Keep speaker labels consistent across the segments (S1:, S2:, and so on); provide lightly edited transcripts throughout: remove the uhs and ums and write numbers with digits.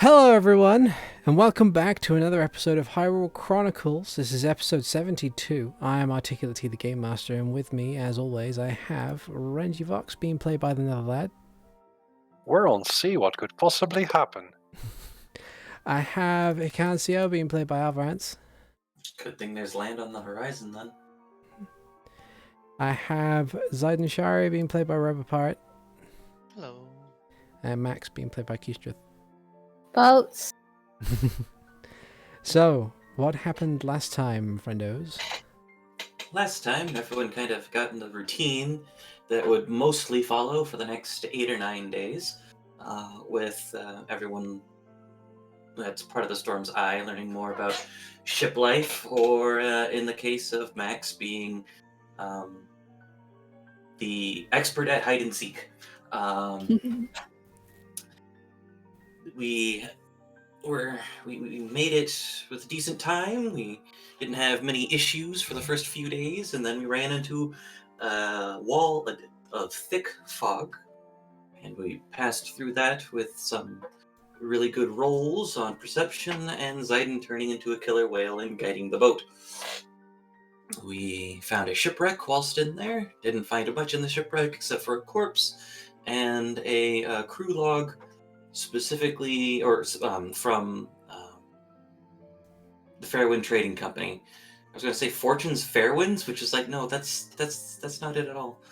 S1: Hello everyone, and welcome back to another episode of Hyrule Chronicles. This is episode 72. I am Articulate T, the Game Master, and with me, as always, I have Renji Vox, being played by the Netherlad.
S2: We're on see what could possibly happen.
S1: I have Hikan Sio, being played by Avrdal.
S3: Good thing there's land on the horizon then.
S1: I have Zayden Shari, being played by Robopirate.
S4: Hello.
S1: And Max, being played by Keystra.
S5: Boats.
S1: So, what happened last time, friendos?
S3: Last time, everyone kind of got in the routine that would mostly follow for the next 8 or 9 days, with everyone that's part of the Storm's Eye learning more about ship life, or in the case of Max, being the expert at hide and seek. We made it with a decent time. We didn't have many issues for the first few days, and then we ran into a wall of thick fog, and we passed through that with some really good rolls on perception, and Zayden turning into a killer whale and guiding the boat. We found a shipwreck whilst in there. Didn't find much in the shipwreck except for a corpse and a crew log, specifically, or from the Fairwind Trading Company. I was going to say Fortune's Fairwinds, which is like, no, that's not it at all.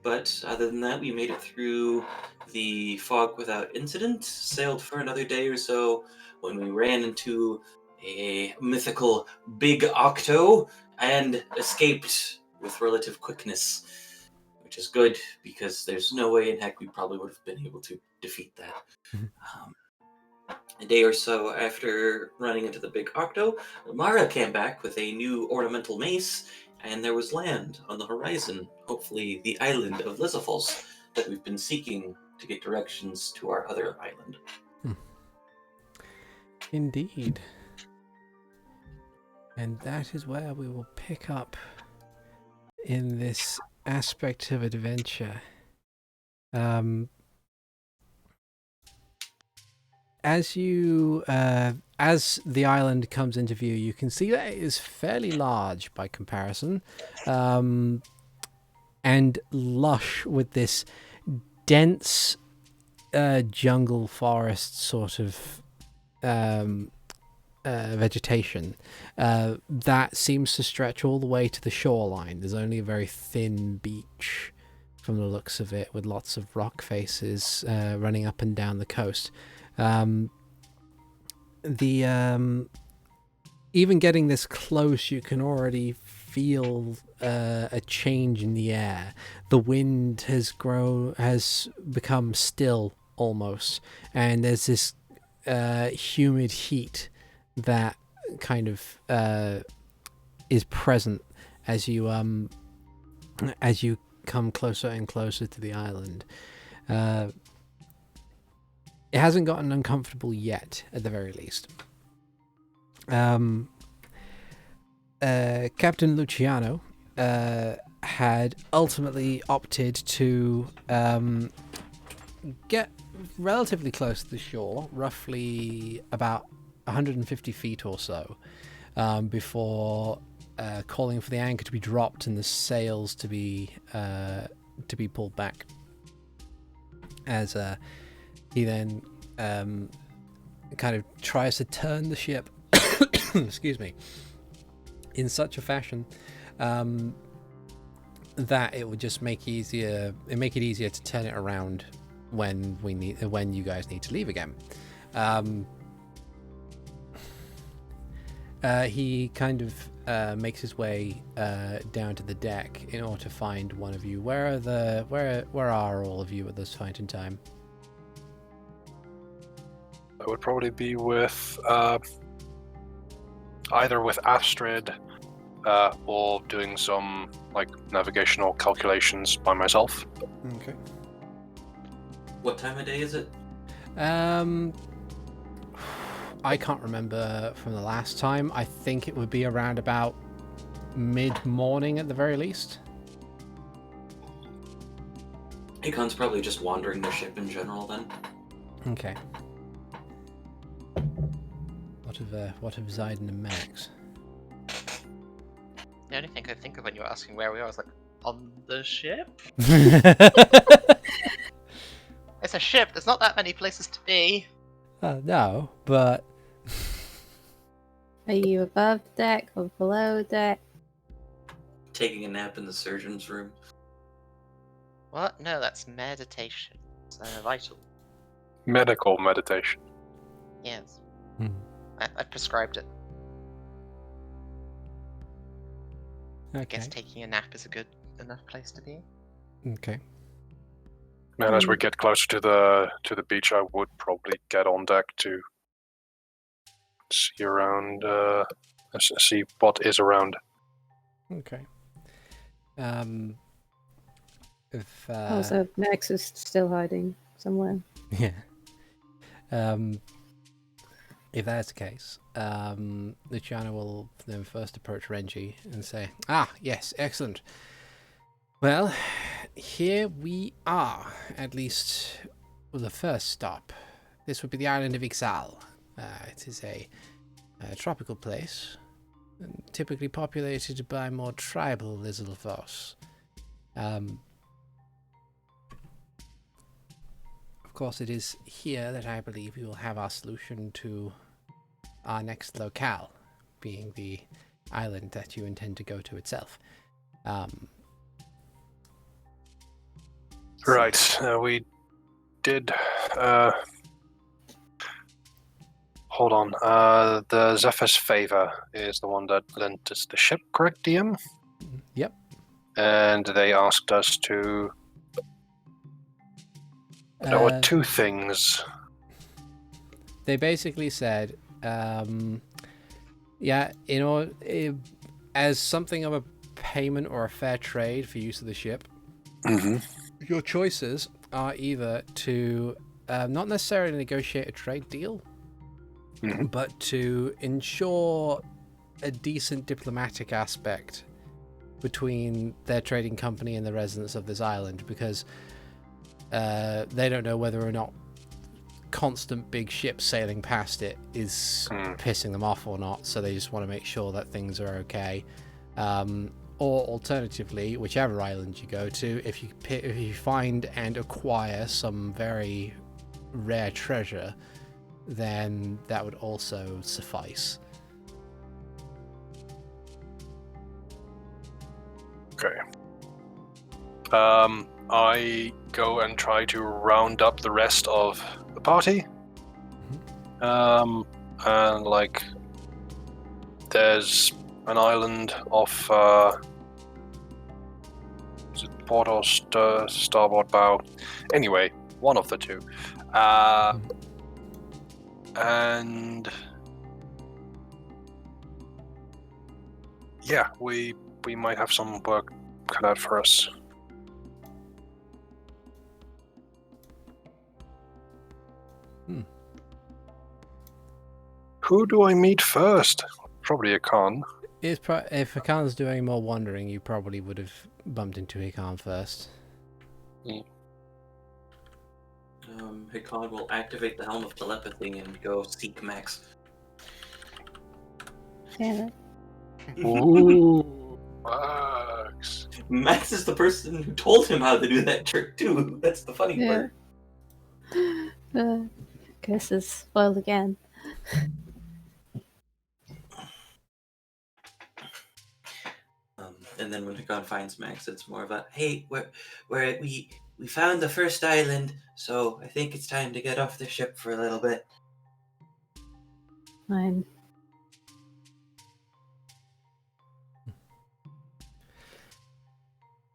S3: But other than that, we made it through the fog without incident, sailed for another day or so when we ran into a mythical big octo and escaped with relative quickness, which is good because there's no way in heck we probably would have been able to defeat that. A day or so after running into the big octo, Mara came back with a new ornamental mace, and there was land on the horizon, hopefully the island of Lizalfos that we've been seeking to get directions to our other island.
S1: Indeed. And that is where we will pick up in this aspect of adventure. As the island comes into view, you can see that it is fairly large by comparison, and lush with this dense jungle forest sort of vegetation that seems to stretch all the way to the shoreline. There's only a very thin beach from the looks of it, with lots of rock faces running up and down the coast. Even getting this close, you can already feel a change in the air. The wind has become still almost, and there's this humid heat that kind of is present as you come closer and closer to the island. It hasn't gotten uncomfortable yet, at the very least. Captain Luciano had ultimately opted to get relatively close to the shore, roughly about 150 feet or so, before calling for the anchor to be dropped and the sails to be pulled back. As he then kind of tries to turn the ship, excuse me, in such a fashion that it would just make it easier to turn it around when you guys need to leave again. He kind of makes his way down to the deck in order to find one of you. Where are all of you at this point in time?
S2: I would probably be with either with Astrid or doing some navigational calculations by myself.
S1: Okay.
S3: What time of day is it?
S1: I can't remember from the last time. I think it would be around about mid-morning at the very least.
S3: Hikan's probably just wandering the ship in general then.
S1: Okay. what of Zayden and Max?
S4: The only thing I think of when you were asking where we are, I was like, on the ship? It's a ship. There's not that many places to be.
S1: No, but
S5: Are you above deck or below deck?
S3: Taking a nap in the surgeon's room.
S4: What? No, that's meditation. It's vital.
S2: Medical meditation.
S4: Yes.
S1: Hmm.
S4: I prescribed it. I guess
S1: okay.
S4: taking a nap is a good enough place to be.
S1: Okay.
S2: And as we get closer to the beach, I would probably get on deck to see around, see what is around.
S1: Okay. If
S5: Also, Max is still hiding somewhere.
S1: yeah. If that's the case, Luciano will then first approach Renji and say, "Ah, yes, excellent. Well, here we are, at least the first stop. This would be the island of Ix-Aan. It is a tropical place, typically populated by more tribal Lizalfos. Of course, it is here that I believe we will have our solution to our next locale, being the island that you intend to go to itself.
S2: Right, we did. Hold on. The Zephyr's Favor is the one that lent us the ship, correct, DM?
S1: Yep.
S2: And they asked us to. There were two things.
S1: They basically said, yeah, as something of a payment or a fair trade for use of the ship, your choices are either to not necessarily negotiate a trade deal, but to ensure a decent diplomatic aspect between their trading company and the residents of this island, because they don't know whether or not constant big ships sailing past it is pissing them off or not, so they just want to make sure that things are okay. Or alternatively, whichever island you go to, if you find and acquire some very rare treasure, then that would also suffice.
S2: Okay. I go and try to round up the rest of the party. And like, there's an island off is it port or starboard bow? Anyway, one of the two. And yeah, we might have some work cut out for us. Who do I meet first? Probably Hikan.
S1: If Hikan's doing more wandering, you probably would have bumped into Hikan first.
S3: Hikan will activate the Helm of Telepathy and go seek Max.
S5: Damn it.
S2: Ooh, Max.
S3: Max is the person who told him how to do that trick too. That's the funny
S5: Yeah.
S3: part.
S5: Curse is spoiled again.
S3: And then when Hikan finds Max, it's more of a, hey, we found the first island, so I think it's time to get off the ship for a little bit.
S5: Fine.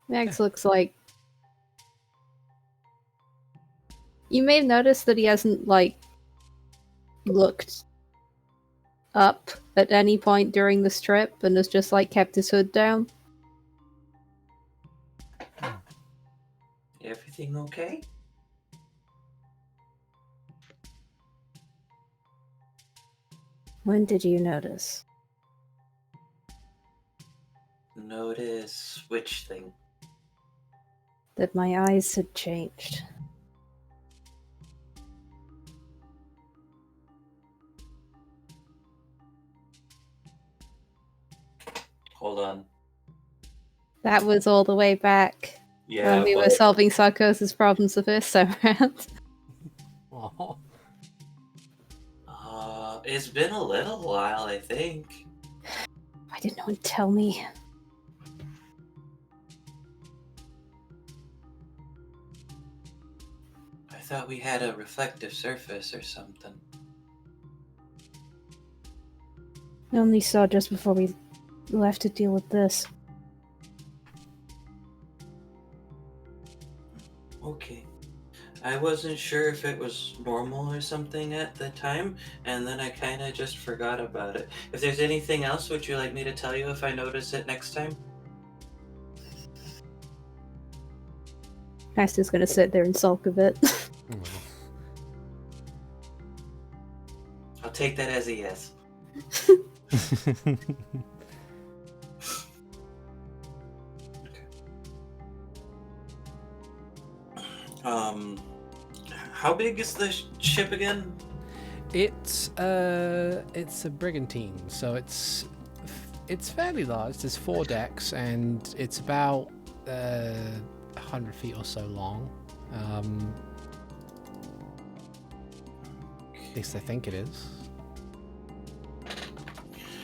S5: Max looks like... You may have noticed that he hasn't, looked up at any point during this trip and has just, kept his hood down.
S3: Everything okay?
S5: When did you notice?
S3: Notice which thing?
S5: That my eyes had changed.
S3: Hold on.
S5: That was all the way back
S3: Yeah,
S5: when we were
S3: but-
S5: solving Sarkosis problems the first time around.
S1: Oh.
S3: It's been a little while, I think.
S5: Why did no one tell me?
S3: I thought we had a reflective surface or something.
S5: I only saw just before we left to deal with this.
S3: Okay. I wasn't sure if it was normal or something at the time, and then I kind of just forgot about it. If there's anything else, would you like me to tell you if I notice it next time?
S5: Master's gonna sit there and sulk a bit.
S3: I'll take that as a yes. How big is the ship again?
S1: It's a brigantine, so it's fairly large. There's 4 decks, and it's about 100 feet or so long. At least I think it is.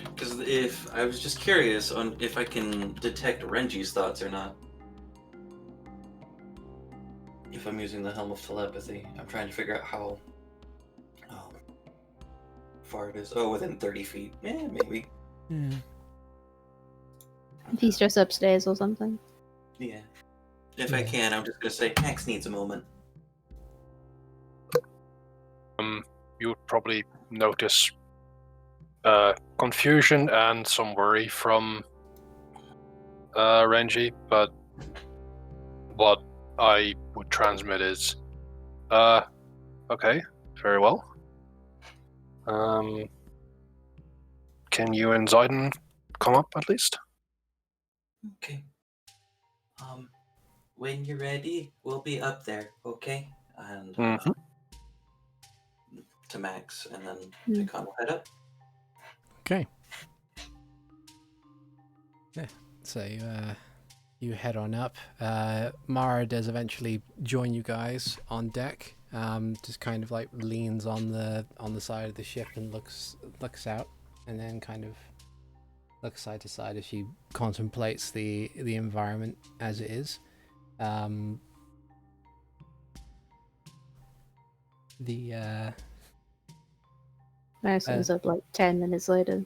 S3: Because if I was just curious on if I can detect Renji's thoughts or not. If I'm using the Helm of Telepathy, I'm trying to figure out how far it is. Oh, within 30 feet. Yeah, maybe.
S5: If he's just upstairs or something.
S3: Yeah. If I can, I'm just gonna say Max needs a moment.
S2: You would probably notice confusion and some worry from Renji, but what I would transmit is, okay, very well. Can you and Zayden come up at least?
S3: Okay. When you're ready, we'll be up there, okay? And to Max, and then Hikan will head up.
S1: Okay. Yeah. So you head on up. Mara does eventually join you guys on deck. Just kind of like leans on the side of the ship and looks out, and then kind of looks side to side as she contemplates the environment as it is.
S5: Master was up like 10 minutes later.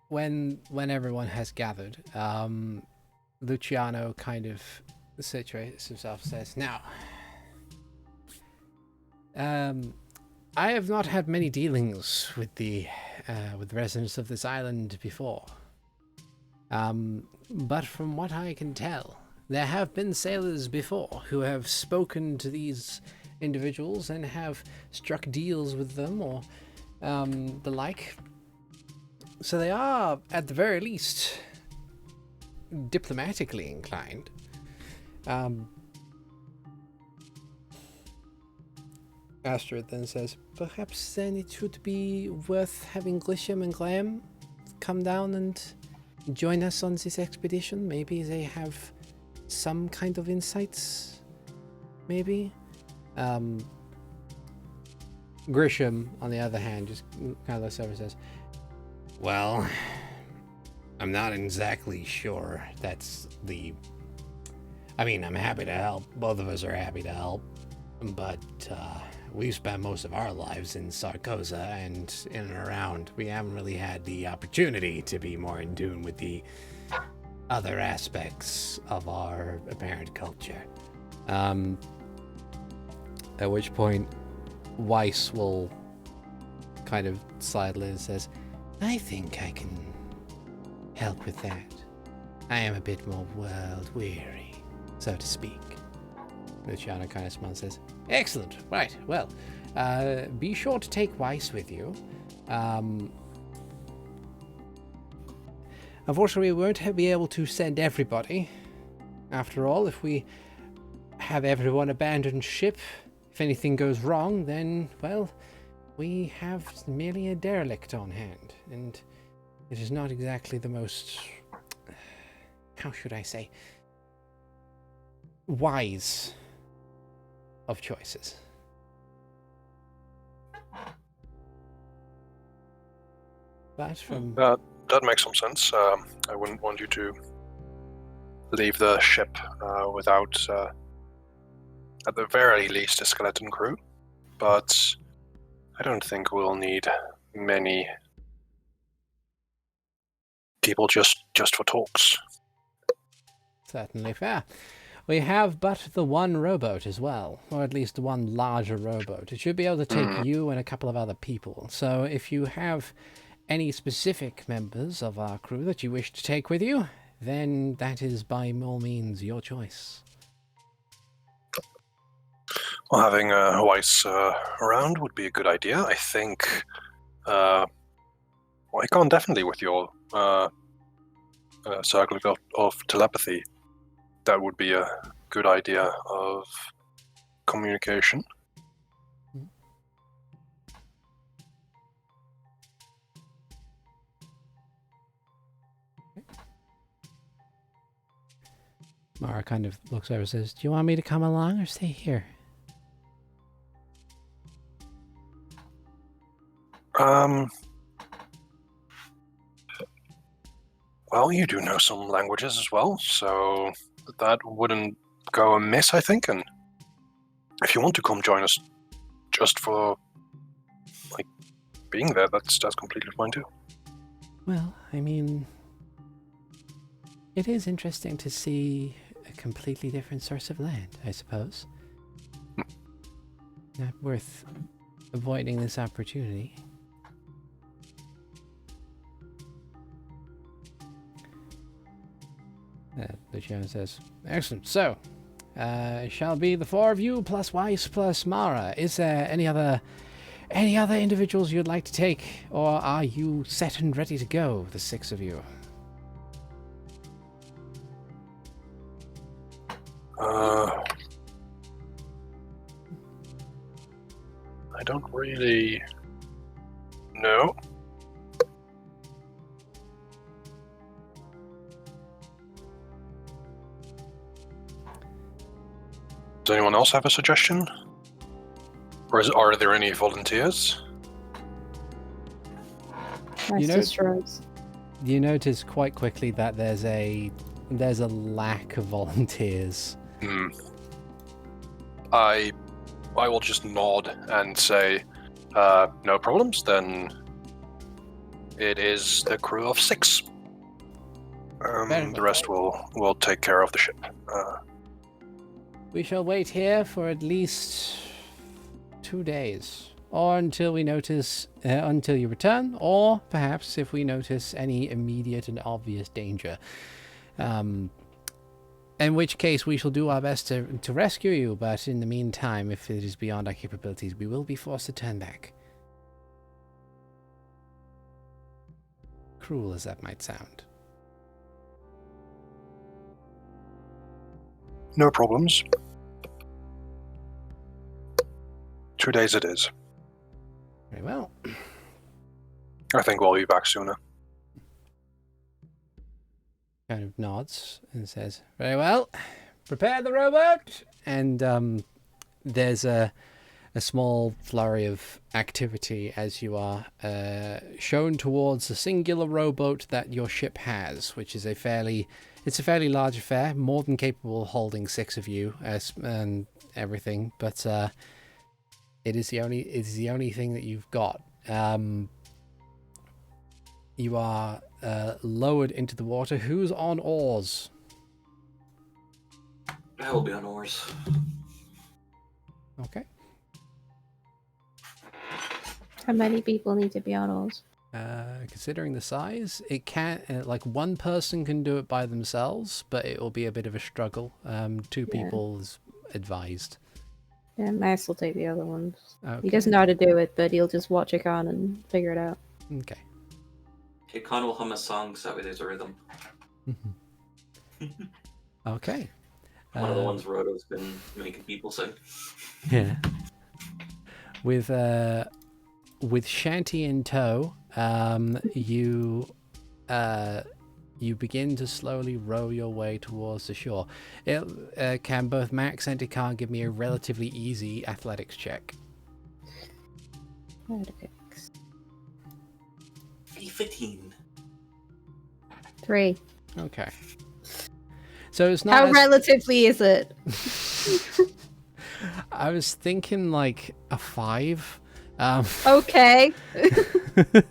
S1: When everyone has gathered, Luciano kind of situates himself, says, "Now, I have not had many dealings with the residents of this island before. But from what I can tell, there have been sailors before who have spoken to these individuals and have struck deals with them or the like. So they are, at the very least, diplomatically inclined. Astrid then says, perhaps then it should be worth having Glisham and Graham come down and join us on this expedition. Maybe they have some kind of insights. Maybe. Grisham, on the other hand, just kind of looks over and says, well, I'm not exactly sure that's the... I mean, I'm happy to help. Both of us are happy to help. But we've spent most of our lives in Sarkosa and in and around. We haven't really had the opportunity to be more in tune with the other aspects of our apparent culture. At which point, Weiss will kind of sidle in and says, I think I can help with that. I am a bit more world-weary, so to speak. Luciano kind of smiles and says, excellent, right, well, be sure to take Weiss with you. Unfortunately, we won't be able to send everybody. After all, if we have everyone abandon ship, if anything goes wrong, then, well, we have merely a derelict on hand, and it is not exactly the most, how should I say, wise of choices. But from
S2: That makes some sense. I wouldn't want you to leave the ship without, at the very least, a skeleton crew. But I don't think we'll need many people just for talks.
S1: certainly fair. We have but the one rowboat as well, or at least one larger rowboat. It should be able to take you and a couple of other people. So if you have any specific members of our crew that you wish to take with you, then that is by all means your choice.
S2: Well, having Weiss around would be a good idea. I think, Hikan, definitely with your circle of telepathy, that would be a good idea of communication.
S1: Mara kind of looks over and says, do you want me to come along or stay here?
S2: Well, you do know some languages as well, so that wouldn't go amiss, I think. And if you want to come join us just for, like, being there, that's completely fine too.
S1: Well, I mean, it is interesting to see a completely different source of land, I suppose. Not worth avoiding this opportunity. Luciano says, excellent. So, shall be the four of you plus Weiss plus Mara. Is there any other individuals you'd like to take, or are you set and ready to go, the six of you?
S2: I don't really know. Does anyone else have a suggestion? Or are there any volunteers?
S5: My sisters.
S1: You notice quite quickly that there's a lack of volunteers.
S2: I will just nod and say, no problems, then it is the crew of 6. The rest will take care of the ship.
S1: We shall wait here for at least 2 days, or until we notice, until you return, or perhaps if we notice any immediate and obvious danger. In which case we shall do our best to rescue you, but in the meantime, if it is beyond our capabilities, we will be forced to turn back. Cruel as that might sound.
S2: No problems. 2 days it is.
S1: Very well.
S2: I think we'll be back sooner.
S1: Kind of nods and says, very well, prepare the rowboat. And there's a small flurry of activity as you are shown towards the singular rowboat that your ship has, which is a fairly large affair, more than capable of holding 6 of you and everything, but it is the only thing that you've got. You are lowered into the water. Who's on oars?
S3: I will be on oars.
S1: Okay.
S5: How many people need to be on oars?
S1: Considering the size, it can like one person can do it by themselves, but it will be a bit of a struggle. 2 people is advised.
S5: Yeah, Max will take the other ones.
S1: Okay.
S5: He doesn't know how to do it, but he'll just watch Hikan and figure it out.
S1: Okay.
S3: Hikan will hum a song so that way there's a rhythm.
S1: Okay.
S3: One of the ones Roto's been making people sing.
S1: Yeah. With with Shanty in tow, you begin to slowly row your way towards the shore. Can both Max and Hikan give me a relatively easy athletics check?
S5: Athletics.
S3: 15.
S5: 3.
S1: Okay. So it's not
S5: How
S1: as...
S5: relatively is it?
S1: I was thinking like a 5.
S5: Okay.
S1: But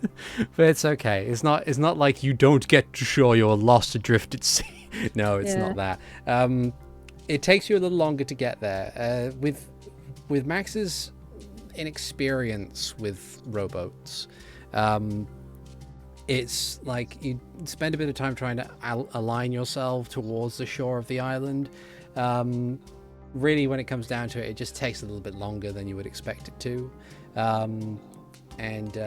S1: it's okay. It's not like you don't get to shore, you're lost adrift at sea. No, it's not that. It takes you a little longer to get there. With Max's inexperience with rowboats, it's like you spend a bit of time trying to align yourself towards the shore of the island. Really, when it comes down to it, it just takes a little bit longer than you would expect it to. And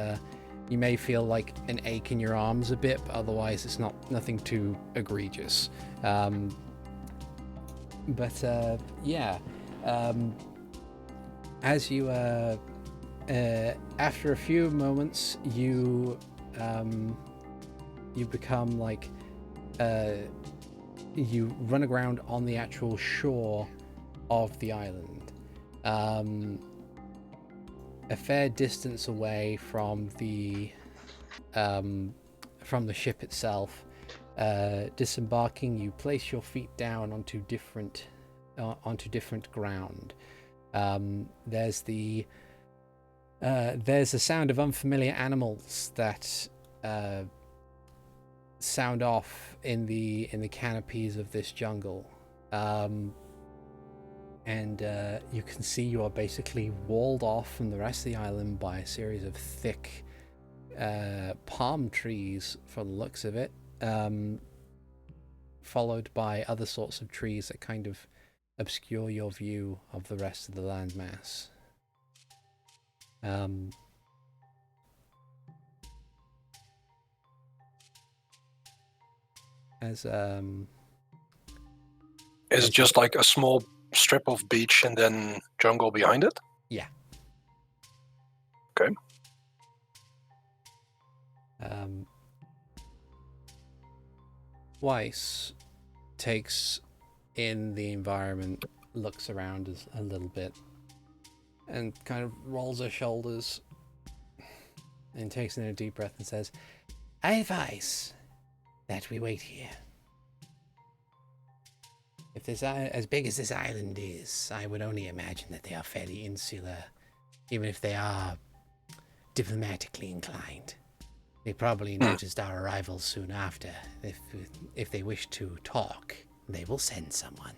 S1: you may feel like an ache in your arms a bit, but otherwise it's nothing too egregious. As you after a few moments, you become like you run aground on the actual shore of the island, a fair distance away from the ship itself. Disembarking, you place your feet down onto different ground. There's the sound of unfamiliar animals that sound off in the canopies of this jungle. And you can see you are basically walled off from the rest of the island by a series of thick palm trees, from the looks of it, followed by other sorts of trees that kind of obscure your view of the rest of the landmass. Is
S2: it just like a small strip of beach and then jungle behind it?
S1: Yeah.
S2: Okay.
S1: Weiss takes in the environment, looks around a little bit, and kind of rolls her shoulders and takes in a deep breath and says, "I advise that we wait here. If this as big as this island is, I would only imagine that they are fairly insular, even if they are diplomatically inclined. They probably noticed our arrival soon after. If they wish to talk, they will send someone."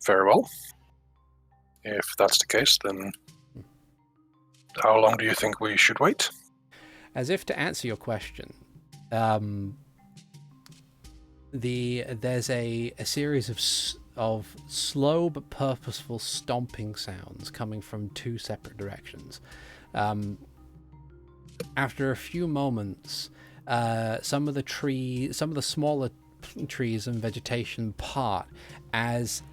S2: Very well. If that's the case, then how long do you think we should wait?
S1: As if to answer your question, there's a series of slow but purposeful stomping sounds coming from two separate directions. After a few moments, some of the smaller trees and vegetation part as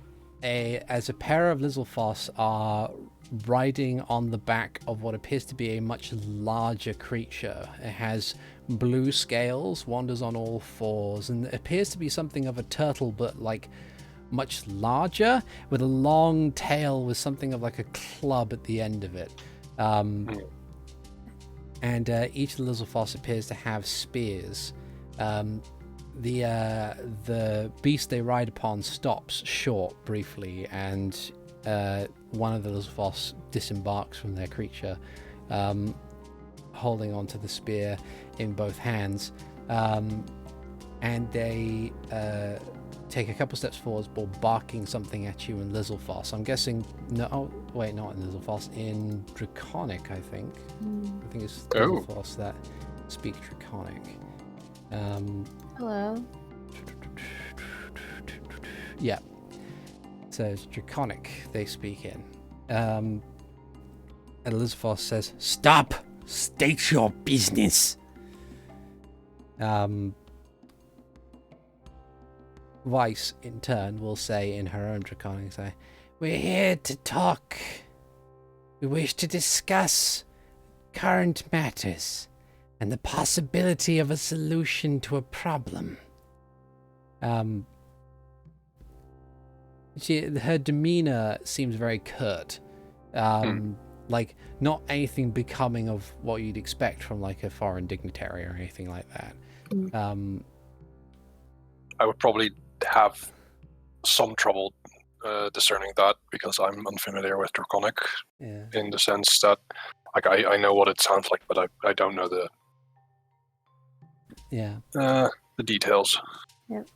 S1: a pair of Lizalfos are riding on the back of what appears to be a much larger creature. It has blue scales, wanders on all fours, and it appears to be something of a turtle, but like much larger, with a long tail with something of like a club at the end of it. And each of the Lizalfos appears to have spears. The beast they ride upon stops short briefly, and one of the Lizalfos disembarks from their creature, holding onto the spear in both hands, and they take a couple steps forwards, barking something at you in Lizalfos. I'm guessing not in Lizalfos, in Draconic, I think. I think it's Lizalfos that speak Draconic.
S5: Hello.
S1: Yeah. So it's Draconic they speak in. And Lizalfos says, "Stop! State your business!" Weiss, in turn, will say in her own Draconic, "We're here to talk. We wish to discuss current matters and the possibility of a solution to a problem. Her demeanor seems very curt. Like, not anything becoming of what you'd expect from, like, a foreign dignitary or anything like that.
S2: I would probably have some trouble discerning that because I'm unfamiliar with Draconic in the sense that, like, I know what it sounds like, but I don't know the details.
S5: Yep.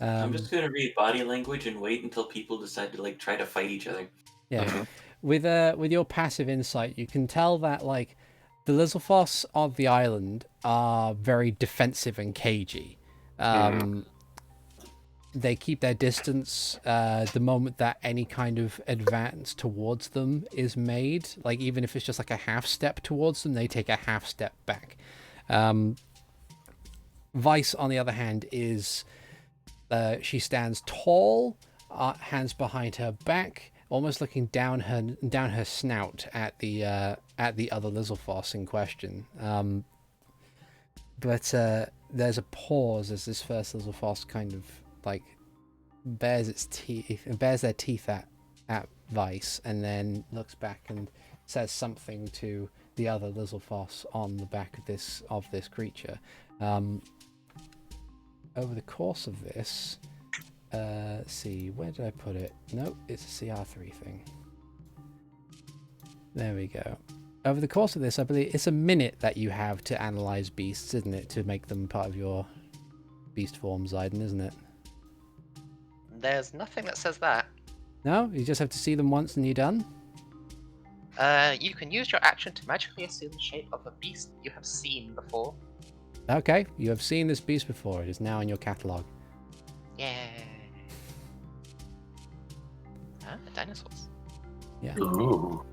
S3: I'm just gonna read body language and wait until people decide to, like, try to fight each other.
S1: Yeah. With your passive insight, you can tell that, like, the Lizalfos of the island are very defensive and cagey. They keep their distance the moment that any kind of advance towards them is made. Like, even if it's just like a half step towards them, they take a half step back. Vice, on the other hand, is she stands tall, hands behind her back, almost looking down her snout at the other Lizalfos in question. But there's a pause as this first Lizalfos kind of, like, bares their teeth at Vice, and then looks back and says something to the other Lizalfos on the back of this creature. Over the course of this, let's see, where did I put it? Nope, it's a CR3 thing. There we go. Over the course of this, I believe it's a minute that you have to analyze beasts, isn't it? To make them part of your beast form, Zayden, isn't it?
S4: There's nothing that says that.
S1: No? You just have to see them once and you're done?
S4: You can use your action to magically assume the shape of a beast you have seen before.
S1: Okay, you have seen this beast before. It is now in your catalogue.
S4: Yay. Dinosaurs.
S1: Yeah.
S2: Ooh.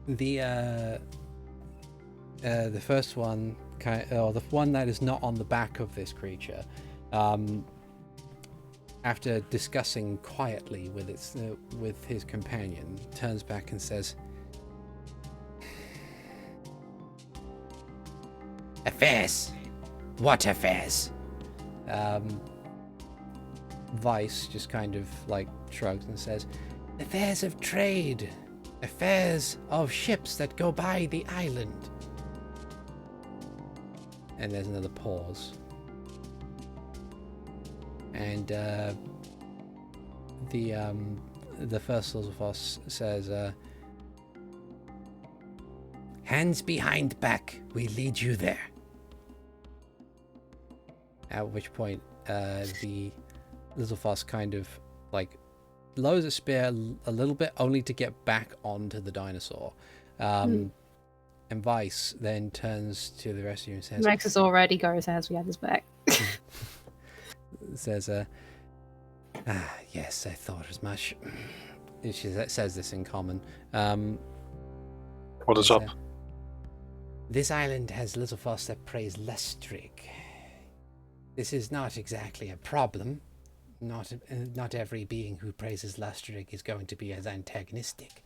S1: The first one, or the one that is not on the back of this creature, after discussing quietly with his companion, turns back and says, "Affairs? What affairs?" Vice just kind of, like, shrugs and says, "Affairs of trade. Affairs of ships that go by the island." And there's another pause. And the first Lizalfos says, "Hands behind back, we lead you there." At which point, the Lizalfos kind of, like, lowers a spear a little bit, only to get back onto the dinosaur. And Vice then turns to the rest of you and says,
S5: Max has already got his hands behind his back.
S1: says, "Yes, I thought as much." She says this in common.
S2: What is up?
S1: "This island has Lizalfos that praise Lestrig. This is not exactly a problem. Not every being who praises Lestrig is going to be as antagonistic.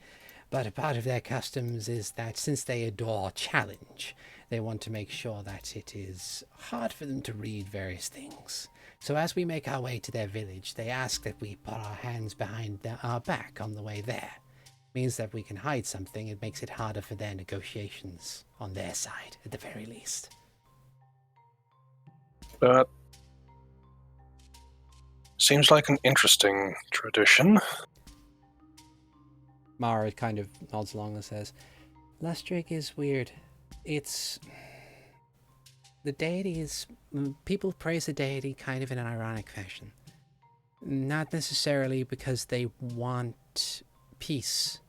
S1: But a part of their customs is that since they adore challenge, they want to make sure that it is hard for them to read various things. So as we make our way to their village, they ask that we put our hands behind our back on the way there. Means that we can hide something. It makes it harder for their negotiations on their side, at the very least."
S2: That seems like an interesting tradition.
S1: Mara kind of nods along and says, "Lestrig is weird. It's... the deity is... people praise the deity kind of in an ironic fashion. Not necessarily because they want peace.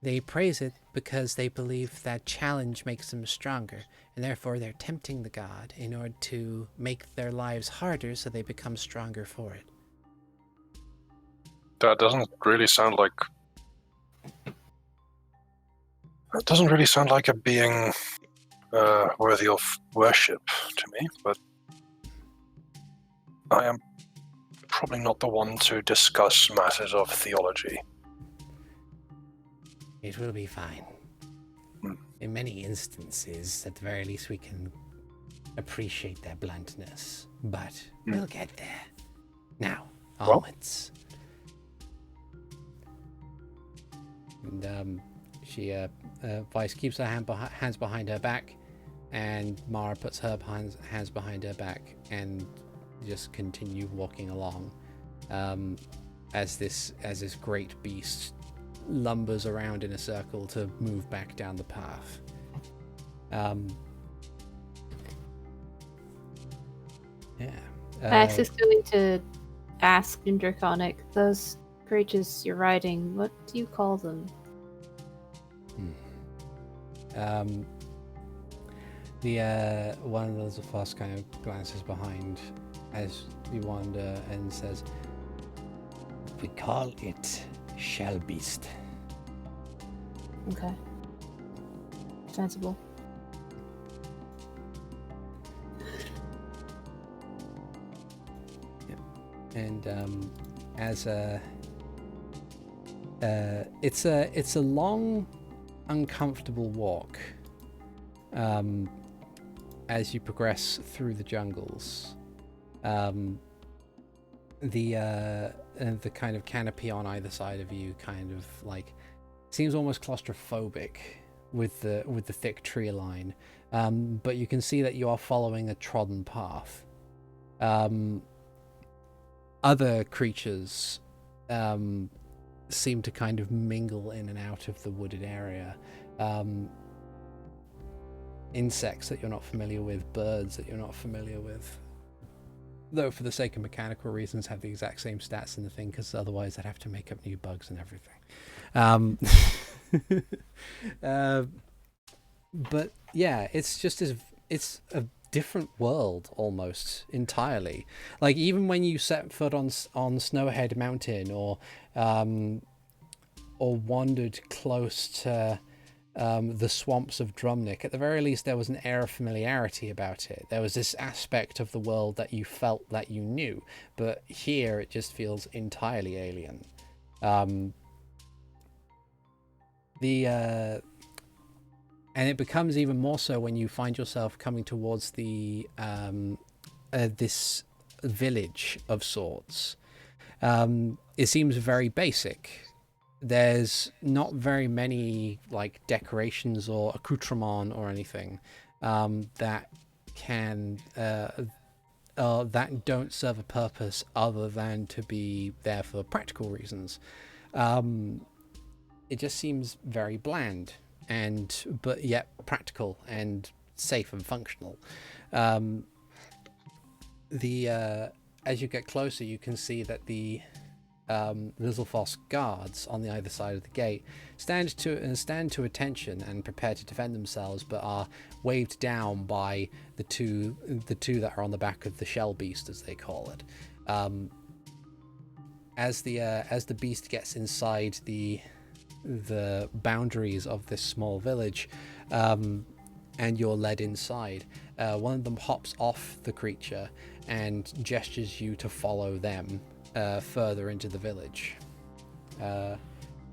S1: They praise it because they believe that challenge makes them stronger, and therefore they're tempting the god in order to make their lives harder so they become stronger for it."
S2: That doesn't really sound like... That doesn't really sound like a being worthy of worship to me, but I am probably not the one to discuss matters of theology.
S1: It will be fine. In many instances, at the very least, we can appreciate their bluntness, but we'll get there. Now, onwards. And she, Vice keeps her hands behind her back, and Mara puts her hands behind her back and just continue walking along, as this great beast lumbers around in a circle to move back down the path.
S5: Max is going to ask in Draconic, those creatures you're riding, what do you call them?
S1: The one of those of us kind of glances behind as you wander and says, "We call it Shell Beast."
S5: Okay. Sensible.
S1: Yep. And as it's a long, uncomfortable walk. As you progress through the jungles, the kind of canopy on either side of you kind of like seems almost claustrophobic with the thick tree line, but you can see that you are following a trodden path. Other creatures seem to kind of mingle in and out of the wooded area. Insects that you're not familiar with, birds that you're not familiar with, though for the sake of mechanical reasons have the exact same stats in the thing, because otherwise I'd have to make up new bugs and everything. But yeah, it's just it's a different world almost entirely. Like even when you set foot on Snowhead Mountain or wandered close to the swamps of Drumnik, at the very least there was an air of familiarity about it. There was this aspect of the world that you felt that you knew, but here it just feels entirely alien. And it becomes even more so when you find yourself coming towards the this village of sorts. It seems very basic. There's not very many like decorations or accoutrements or anything that can that don't serve a purpose other than to be there for practical reasons. It just seems very bland but yet practical and safe and functional. As you get closer, you can see that the Lizalfos guards on the either side of the gate stand to attention and prepare to defend themselves, but are waved down by the two that are on the back of the shell beast, as they call it. As the beast gets inside the boundaries of this small village, and you're led inside, one of them hops off the creature and gestures you to follow them further into the village,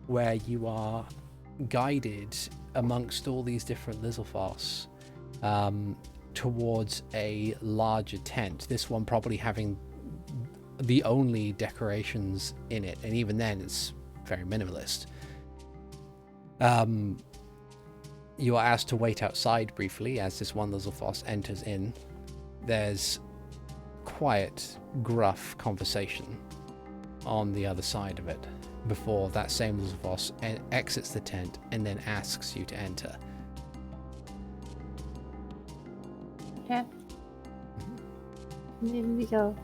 S1: where you are guided amongst all these different Lizalfos towards a larger tent, this one probably having the only decorations in it, and even then it's very minimalist. You are asked to wait outside briefly as this one Lizalfos enters in. There's quiet, gruff conversation on the other side of it before that same Lizalfos exits the tent and then asks you to enter.
S5: Yeah. In we go.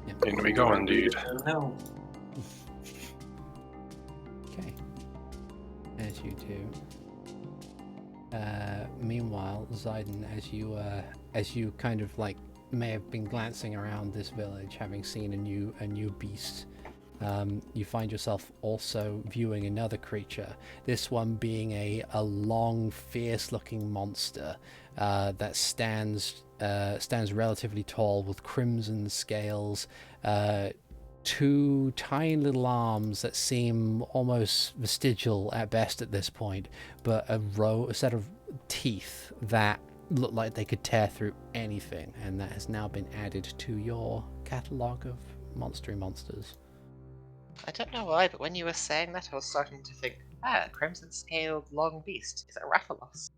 S2: Yep. In we go, indeed.
S3: No.
S1: Okay. As you do. Meanwhile, Zayden, as you kind of like may have been glancing around this village, having seen a new beast, you find yourself also viewing another creature. This one being a long, fierce-looking monster that stands relatively tall with crimson scales, two tiny little arms that seem almost vestigial at best at this point, but a set of teeth that look like they could tear through anything, and that has now been added to your catalogue of monsters.
S4: I don't know why, but when you were saying that, I was starting to think, crimson-scaled long beast. Is it a Rathalos?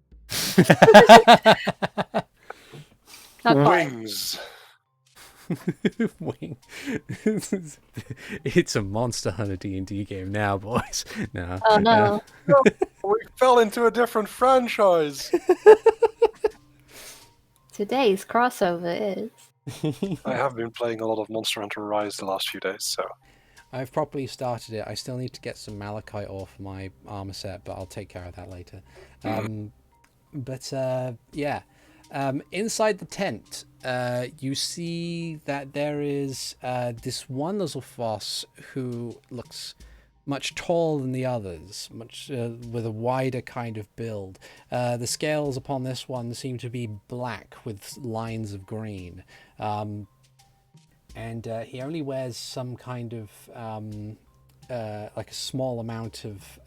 S5: Not quite.
S2: Wings.
S1: Wing. It's a Monster Hunter D&D game now, boys. No.
S5: Oh no.
S2: We fell into a different franchise.
S5: Today's crossover is.
S2: I have been playing a lot of Monster Hunter Rise the last few days, so
S1: I've properly started it. I still need to get some malachite ore for my armor set, but I'll take care of that later. Yeah. Inside the tent, you see that there is this one Lizalfos who looks much taller than the others, much with a wider kind of build. The scales upon this one seem to be black with lines of green. And he only wears some kind of like a small amount of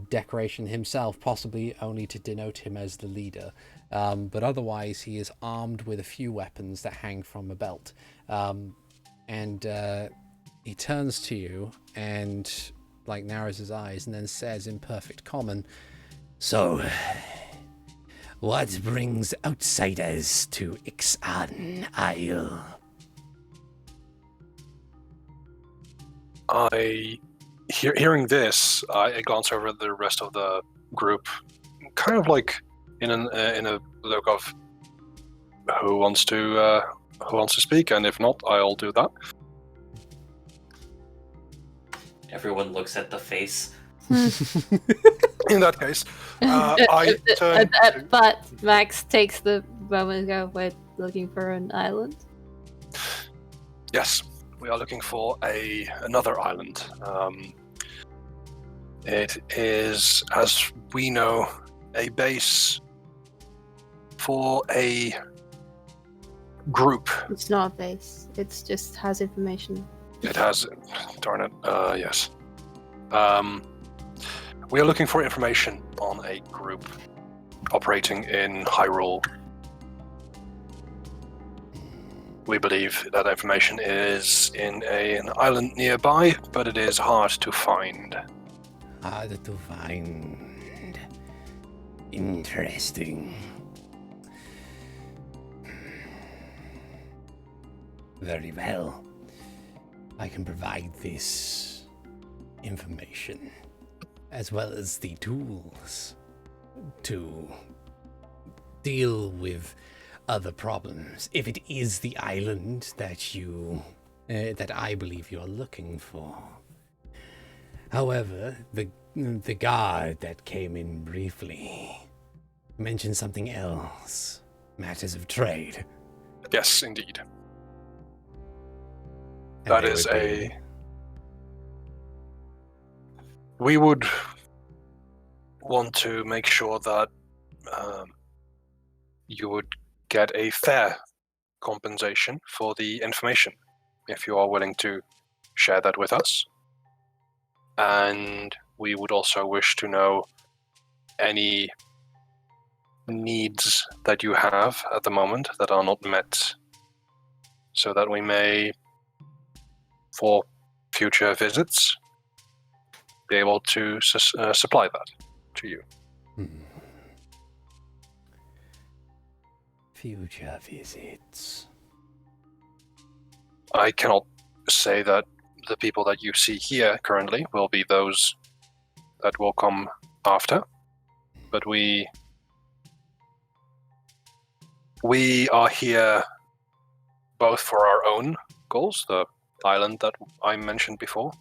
S1: decoration himself, possibly only to denote him as the leader. But otherwise, he is armed with a few weapons that hang from a belt. And he turns to you and like narrows his eyes and then says in perfect common, "So, what brings outsiders to Ix-Aan Isle?"
S2: Hearing this, I glance over at the rest of the group, kind of like in a look of who wants to speak, and if not, I'll do that.
S3: Everyone looks at the face.
S2: In that case, I turn.
S5: But Max takes the moment and go, "We're looking for an island."
S2: Yes, we are looking for another island. It is, as we know, a base for a group.
S5: It's not a base. It just has information.
S2: It has, darn it, yes. We are looking for information on a group operating in Hyrule. We believe that information is in an island nearby, but it is hard to find.
S1: Hard to find. Interesting. Very well. I can provide this information, as well as the tools to deal with other problems, if it is the island that that I believe you're looking for. However, the guard that came in briefly mentioned something else. Matters of trade.
S2: Yes, indeed.
S1: And
S2: That
S1: they
S2: is
S1: would be-
S2: We would want to make sure that you would get a fair compensation for the information, if you are willing to share that with us. And we would also wish to know any needs that you have at the moment that are not met, so that we may, for future visits, be able to supply that to you.
S1: Future visits.
S2: I cannot say that the people that you see here currently will be those that will come after, but we are here both for our own goals, the island that I mentioned before,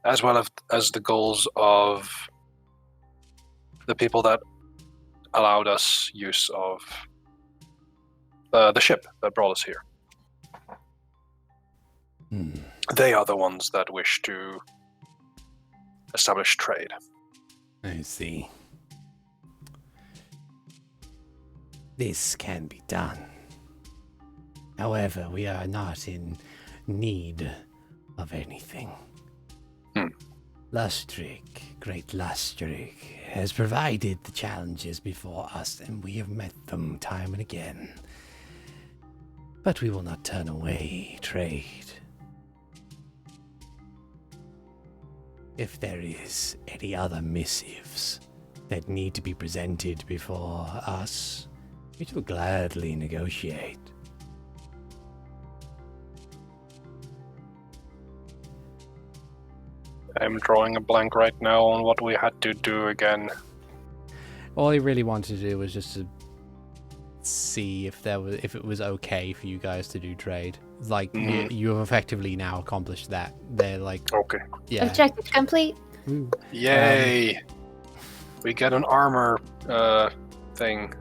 S2: as well as the goals of the people that allowed us use of the ship that brought us here. They are the ones that wish to establish trade.
S1: I see. This can be done. However, we are not in need of anything. Lustrik, great Lustrik, has provided the challenges before us, and we have met them time and again. But we will not turn away trade. If there is any other missives that need to be presented before us, we shall gladly negotiate.
S2: I'm drawing a blank right now on what we had to do again.
S1: All he really wanted to do was just to see if it was okay for you guys to do trade. Like you have effectively now accomplished that. They're like,
S2: okay,
S1: yeah,
S5: Objective complete.
S1: Ooh.
S2: Yay! We get an armor thing.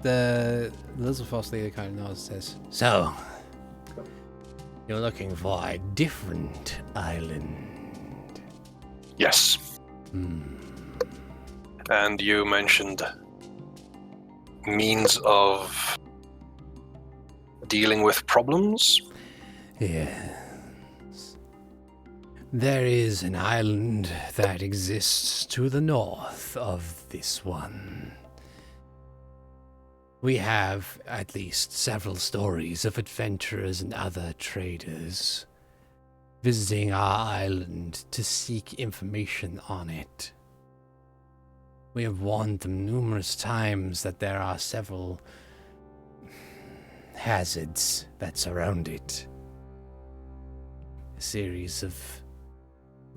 S1: The Lizalfos leader kind of nods and says, "So, you're looking for a different island?"
S2: Yes. And you mentioned means of dealing with problems?
S1: Yes. There is an island that exists to the north of this one. We have at least several stories of adventurers and other traders visiting our island to seek information on it. We have warned them numerous times that there are several hazards that surround it. A series of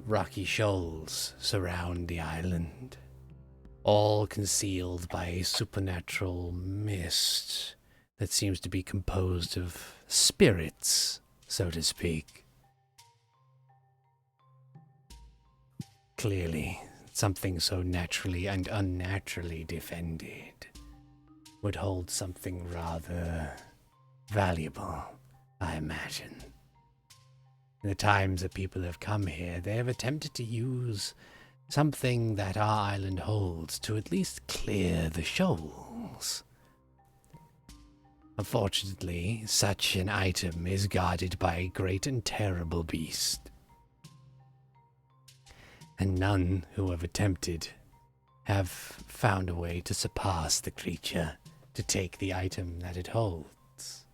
S1: rocky shoals surround the island, all concealed by a supernatural mist that seems to be composed of spirits, so to speak. Clearly, something so naturally and unnaturally defended would hold something rather valuable, I imagine. In the times that people have come here, they have attempted to use something that our island holds to at least clear the shoals. Unfortunately, such an item is guarded by a great and terrible beast, and none who have attempted have found a way to surpass the creature to take the item that it holds,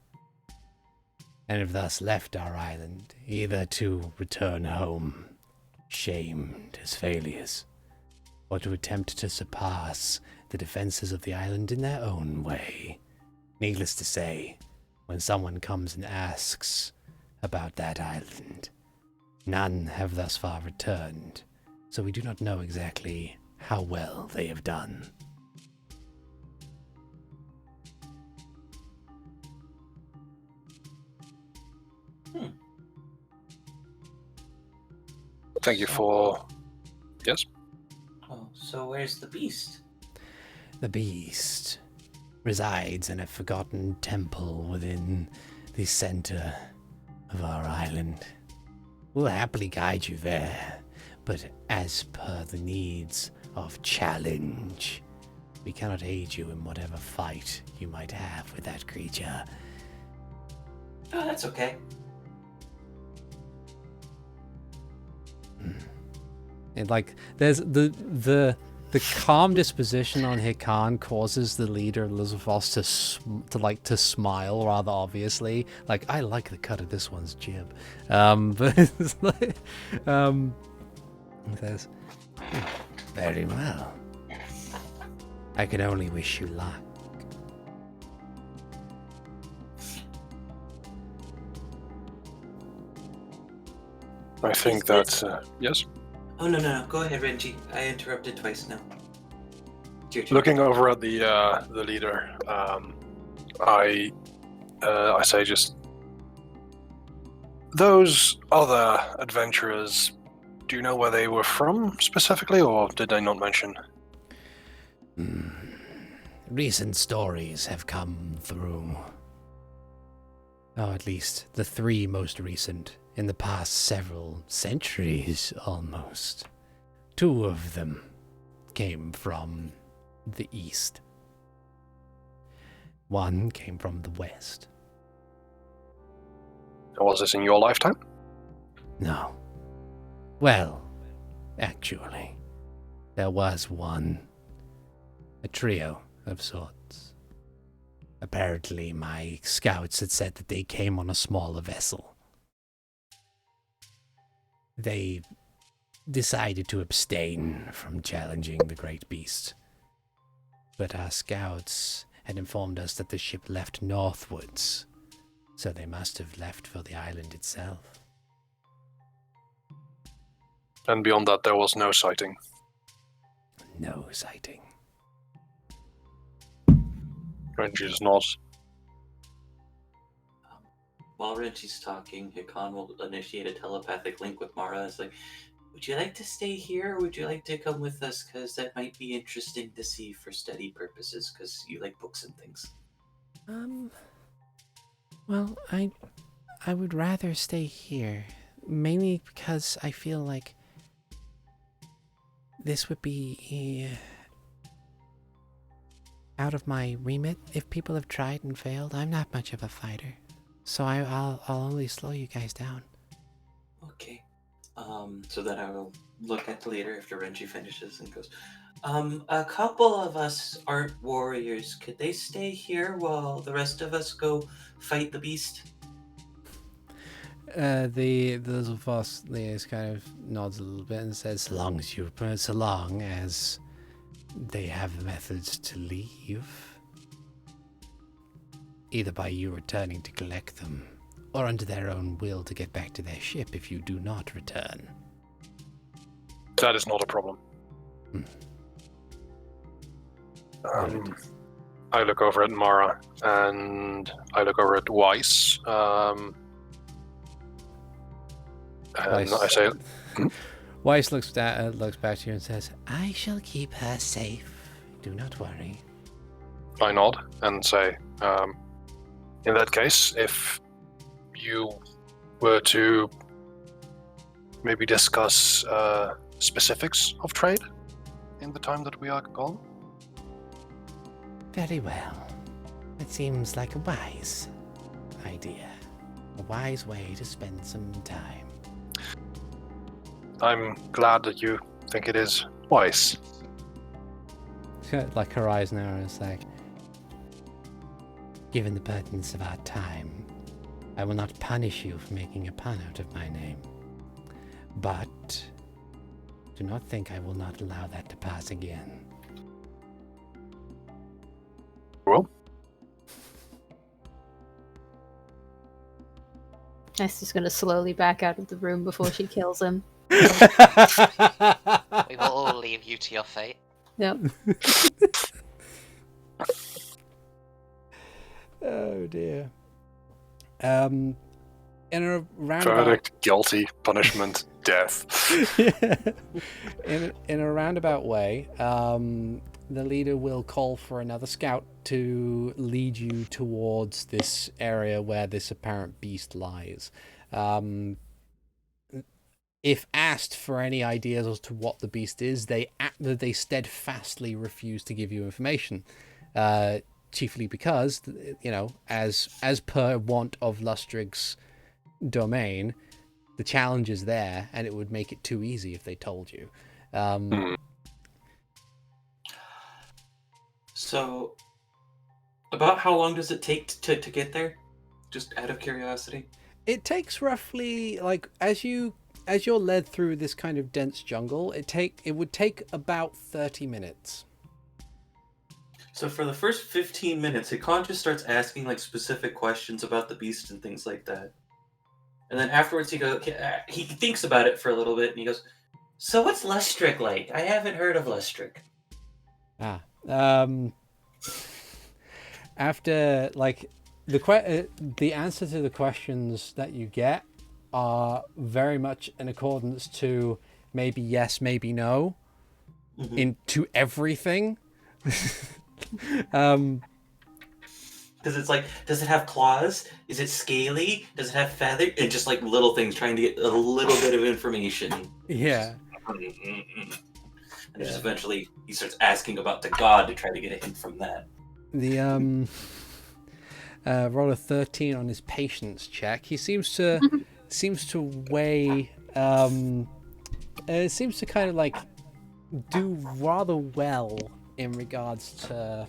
S1: and have thus left our island, either to return home, shamed as failures, or to attempt to surpass the defenses of the island in their own way. Needless to say, when someone comes and asks about that island, none have thus far returned, so we do not know exactly how well they have done.
S2: Thank you for... Yes?
S3: Oh, so where's the beast?
S1: The beast resides in a forgotten temple within the center of our island. We'll happily guide you there, but as per the needs of challenge, we cannot aid you in whatever fight you might have with that creature.
S3: Oh, that's okay.
S1: And like, there's the calm disposition on Hikan causes the leader Lizalfos to smile rather obviously. Like, I like the cut of this one's jib, but it's like, it says, very well. I can only wish you luck.
S2: I think that's... yes?
S3: Oh, no. Go ahead, Renji. I interrupted twice now. It's your turn.
S2: Looking over at the leader, I say just... Those other adventurers, do you know where they were from specifically, or did they not mention?
S1: Recent stories have come through. Oh, at least the three most recent in the past several centuries almost. Two of them came from the east. One came from the west.
S2: Was this in your lifetime?
S1: No. Well, actually, there was one. A trio of sorts. Apparently, my scouts had said that they came on a smaller vessel. They decided to abstain from challenging the great beast. But our scouts had informed us that the ship left northwards, so they must have left for the island itself.
S2: And beyond that, there was no sighting.
S1: No sighting.
S2: Renji's nods.
S3: While Renji's talking, Hikan will initiate a telepathic link with Mara. It's like, would you like to stay here, or would you like to come with us? Because that might be interesting to see for study purposes, because you like books and things.
S1: Well, I would rather stay here, mainly because I feel like this would be out of my remit. If people have tried and failed, I'm not much of a fighter, so I'll only slow you guys down.
S3: Okay. So then I will look at later after Renji finishes and goes, a couple of us aren't warriors. Could they stay here while the rest of us go fight the beast?
S1: The Lizalfos liaison kind of nods a little bit and says, so long as they have methods to leave, either by you returning to collect them, or under their own will to get back to their ship if you do not return.
S2: That is not a problem. I look over at Mara, and I look over at Weiss. And I say...
S1: Weiss looks back to you and says, I shall keep her safe. Do not worry.
S2: I nod and say, in that case, if you were to maybe discuss specifics of trade in the time that we are gone?
S1: Very well. It seems like a wise idea. A wise way to spend some time.
S2: I'm glad that you think it is wise.
S1: Like her eyes now, it's like, given the pertinence of our time, I will not punish you for making a pun out of my name. But do not think I will not allow that to pass again.
S2: Well,
S5: Ness is going to slowly back out of the room before she kills him.
S4: We will all leave you to your fate.
S5: Yep.
S1: Oh dear. In a roundabout...
S2: verdict, guilty, punishment, death.
S1: in a roundabout way, the leader will call for another scout to lead you towards this area where this apparent beast lies. If asked for any ideas as to what the beast is, they steadfastly refuse to give you information. Chiefly because, you know, as per want of Lustrig's domain, the challenge is there, and it would make it too easy if they told you.
S3: So, about how long does it take to get there? Just out of curiosity.
S1: It takes roughly, like, as you're led through this kind of dense jungle, it would take about 30 minutes.
S3: So for the first 15 minutes, Hikan just starts asking like specific questions about the beast and things like that. And then afterwards he thinks about it for a little bit and he goes, so what's Lustrig like? I haven't heard of Lustrig.
S1: After, like, the answer to the questions that you get are very much in accordance to maybe yes, maybe no, into everything.
S3: Because it's like, does it have claws? Is it scaly? Does it have feathers? And just like little things, trying to get a little bit of information.
S1: Yeah.
S3: And just eventually he starts asking about the god to try to get a hint from that.
S1: roll a 13 on his patience check. He seems to weigh. It seems to kind of like do rather well in regards to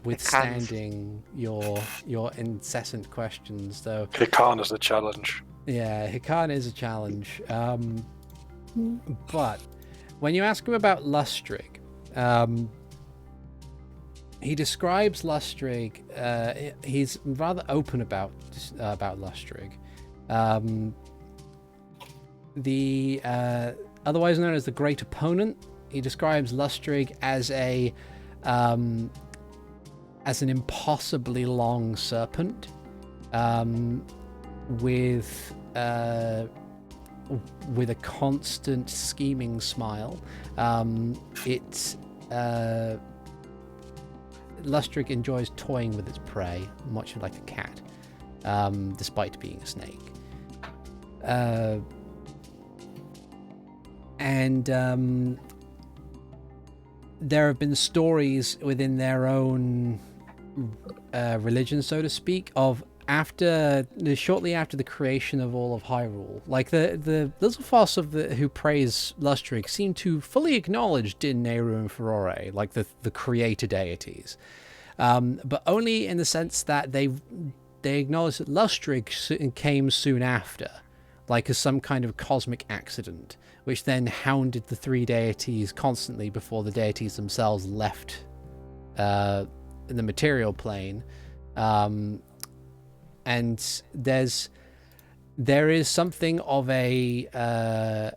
S1: withstanding your incessant questions, though.
S2: Hikan is the challenge.
S1: Yeah, Hikan is a challenge. But when you ask him about Lustrig, he describes Lustrig. He's rather open about Lustrig. The otherwise known as the Great Opponent, he describes Lustrig as an impossibly long serpent, with a constant scheming smile. Lustrig enjoys toying with its prey, much like a cat, despite being a snake. And there have been stories within their own religion, so to speak, of shortly after the creation of all of Hyrule, like the Lizalfos who praise Lustrig seem to fully acknowledge Din, Nehru, and Furore, like the creator deities, but only in the sense that they acknowledge that Lustrig came soon after, like as some kind of cosmic accident, which then hounded the three deities constantly before the deities themselves left the material plane. And there is something of a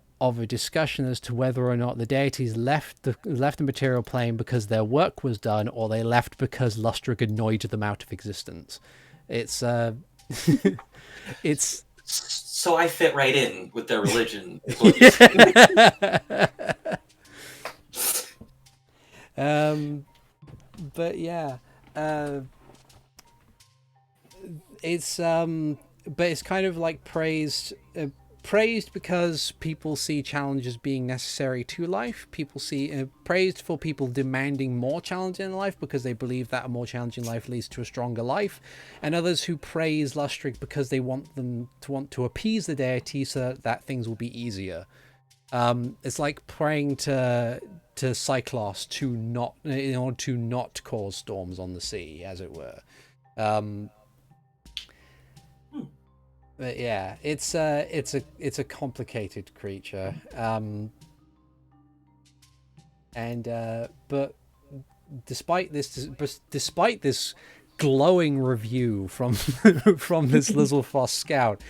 S1: discussion as to whether or not the deities left the material plane because their work was done, or they left because Lustrig annoyed them out of existence. It's it's.
S3: So I fit right in with their religion.
S1: But yeah. It's kind of like praised because people see challenges being necessary to life. People see praised for people demanding more challenge in life because they believe that a more challenging life leads to a stronger life, and others who praise Lustrig because they want to appease the deity so that things will be easier. It's like praying to Cyclops in order to not cause storms on the sea, as it were. But yeah, it's a complicated creature, but despite this glowing review from this Lizalfos scout,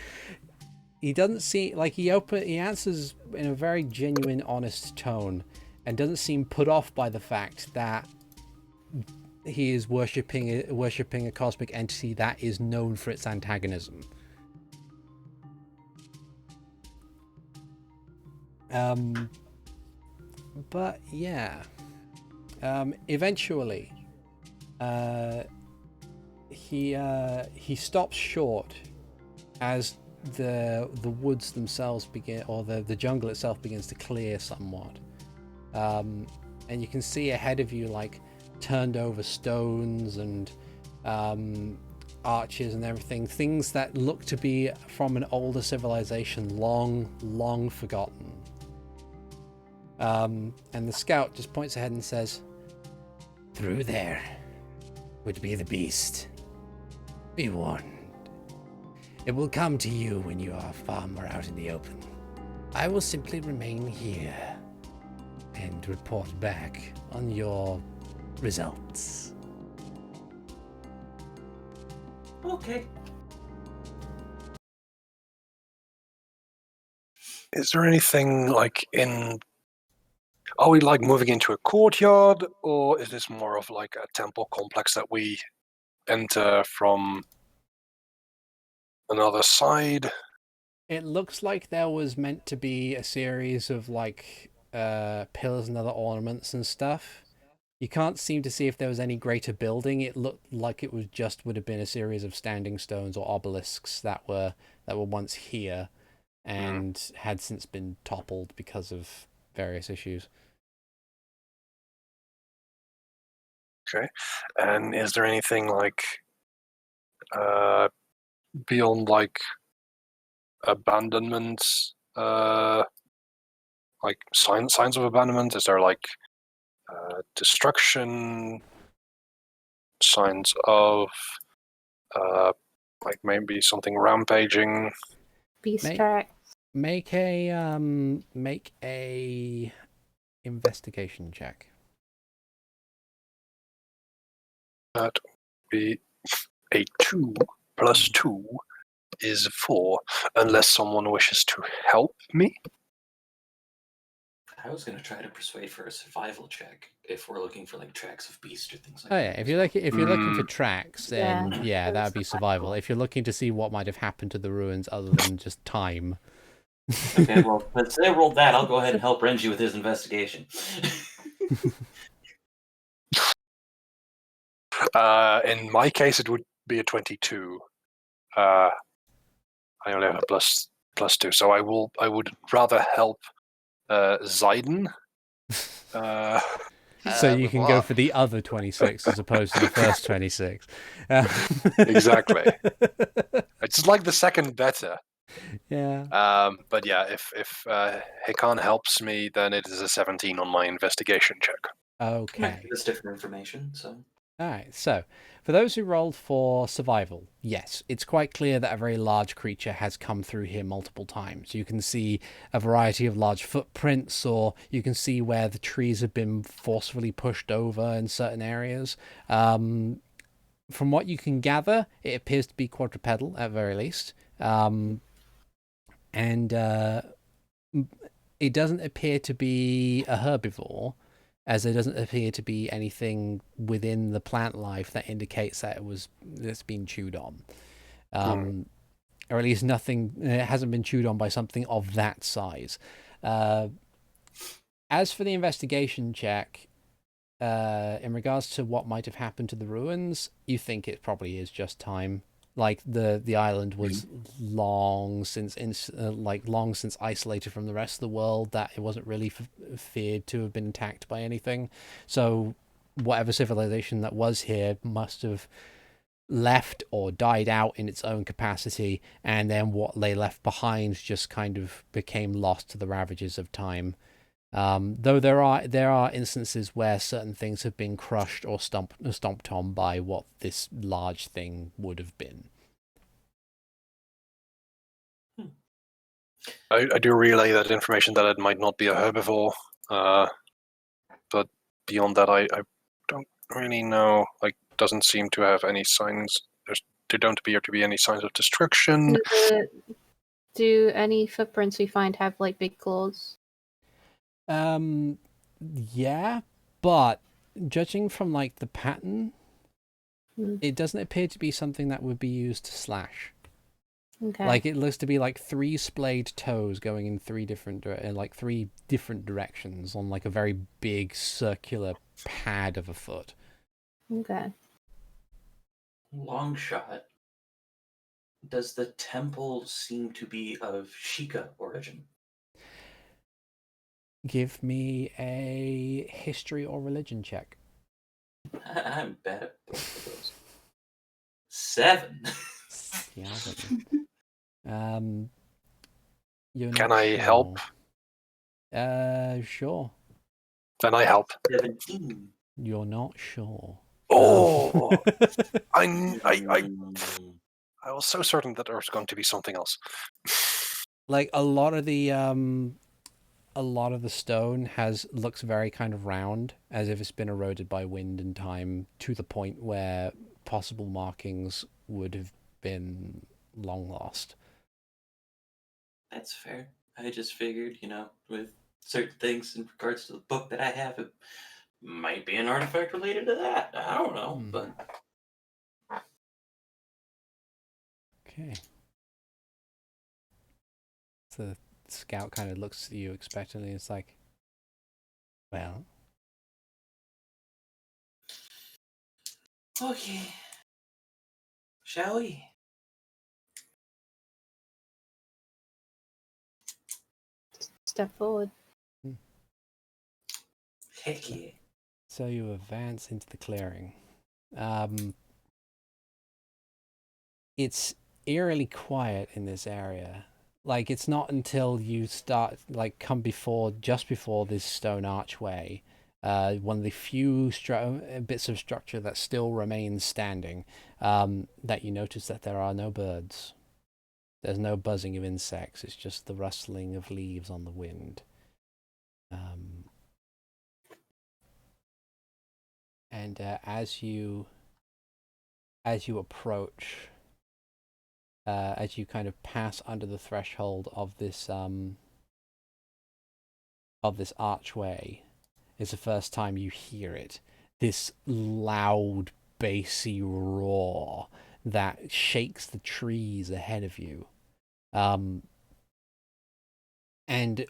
S1: he doesn't seem like he answers in a very genuine, honest tone, and doesn't seem put off by the fact that he is worshipping a cosmic entity that is known for its antagonism. But yeah, eventually, he stops short as the woods themselves begin, or the jungle itself begins to clear somewhat, and you can see ahead of you, like, turned over stones and arches and everything, things that look to be from an older civilization, long forgotten. And the scout just points ahead and says, "Through there would be the beast. Be warned. It will come to you when you are far more out in the open. I will simply remain here and report back on your results."
S3: Okay.
S2: Is there anything like are we like moving into a courtyard, or is this more of like a temple complex that we enter from another side?
S1: It looks like there was meant to be a series of like pillars and other ornaments and stuff. You can't seem to see if there was any greater building. It looked like it would have been a series of standing stones or obelisks that were once here and had since been toppled because of various issues.
S2: Okay. And is there anything like beyond like abandonment, like signs of abandonment? Is there like destruction, signs of like maybe something rampaging?
S5: Beast track.
S1: Make a investigation check.
S2: That would be a 2 plus 2 is 4, unless someone wishes to help me.
S3: I was gonna try to persuade for a survival check if we're looking for like tracks of beast or things like
S1: Oh
S3: that.
S1: yeah, if you're looking for tracks, then
S5: Yeah,
S1: yeah, that
S5: that's
S1: would be survival. If you're looking to see what might have happened to the ruins other than just time.
S3: Okay, well, let's say I rolled that. I'll go ahead and help Renji with his investigation.
S2: In my case, it would be a 22. I only have a plus 2, so I would rather help Zaiden.
S1: So you
S4: with
S1: can go
S4: what?
S1: for the other 26 as opposed to the first 26.
S2: Exactly. I just like the second better.
S1: Yeah.
S2: But yeah, if Hikan helps me, then it is a 17 on my investigation check.
S1: Okay.
S3: Might give us different information, so.
S1: Alright, so for those who rolled for survival, yes, it's quite clear that a very large creature has come through here multiple times. You can see a variety of large footprints, or you can see where the trees have been forcefully pushed over in certain areas. From what you can gather, it appears to be quadrupedal at very least. And it doesn't appear to be a herbivore, as there doesn't appear to be anything within the plant life that indicates that it's been chewed on. Or at least nothing, it hasn't been chewed on by something of that size. As for the investigation check, in regards to what might have happened to the ruins, you think it probably is just time. Like the island was long since isolated from the rest of the world, that it wasn't really feared to have been attacked by anything. So whatever civilization that was here must have left or died out in its own capacity, and then what they left behind just kind of became lost to the ravages of time. Though there are instances where certain things have been crushed or stomped on by what this large thing would have been.
S2: I do relay that information that it might not be a herbivore, but beyond that, I don't really know. Like, doesn't seem to have any signs. There don't appear to be any signs of destruction.
S5: Do any footprints we find have like big claws?
S1: Yeah, but judging from like the pattern,
S5: Hmm.
S1: it doesn't appear to be something that would be used to slash.
S5: Okay.
S1: Like it looks to be like 3 splayed toes going in 3 different directions on like a very big circular pad of a foot.
S5: Okay.
S3: Long shot. Does the temple seem to be of Sheikah origin?
S1: Give me a history or religion check.
S3: I'm bad at both of those. 7.
S1: Yeah. You're
S2: Can
S1: not
S2: I
S1: sure.
S2: help?
S1: Sure.
S2: Then I help.
S3: 17.
S1: You're not sure.
S2: Oh, I
S3: Mm.
S2: was so certain that there was going to be something else.
S1: Like a lot of the stone looks very kind of round, as if it's been eroded by wind and time, to the point where possible markings would have been long lost.
S3: That's fair. I just figured, with certain things in regards to the book that I have, it might be an artifact related to that. I don't know, but
S1: Okay. So the scout kind of looks at you expectantly. It's like, well,
S3: okay. Shall we?
S5: Step forward.
S3: Heck yeah.
S1: so you advance into the clearing. it's eerily quiet in this area. Like, it's not until you start, like, just before this stone archway, one of the few bits of structure that still remains standing, that you notice that there are no birds. There's no buzzing of insects. It's just the rustling of leaves on the wind. And as you approach, as you kind of pass under the threshold of this archway, it's the first time you hear it. This loud, bassy roar that shakes the trees ahead of you. And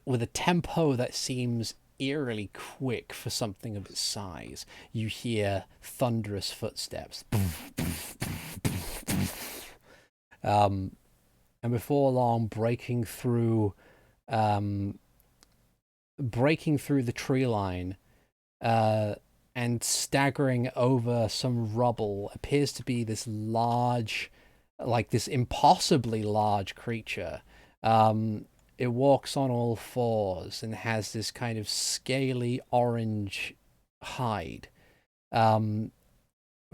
S1: with a tempo that seems eerily quick for something of its size, you hear thunderous footsteps. And before long, breaking through the tree line, and staggering over some rubble, appears to be this large, like this impossibly large creature. It walks on all fours and has this kind of scaly orange hide.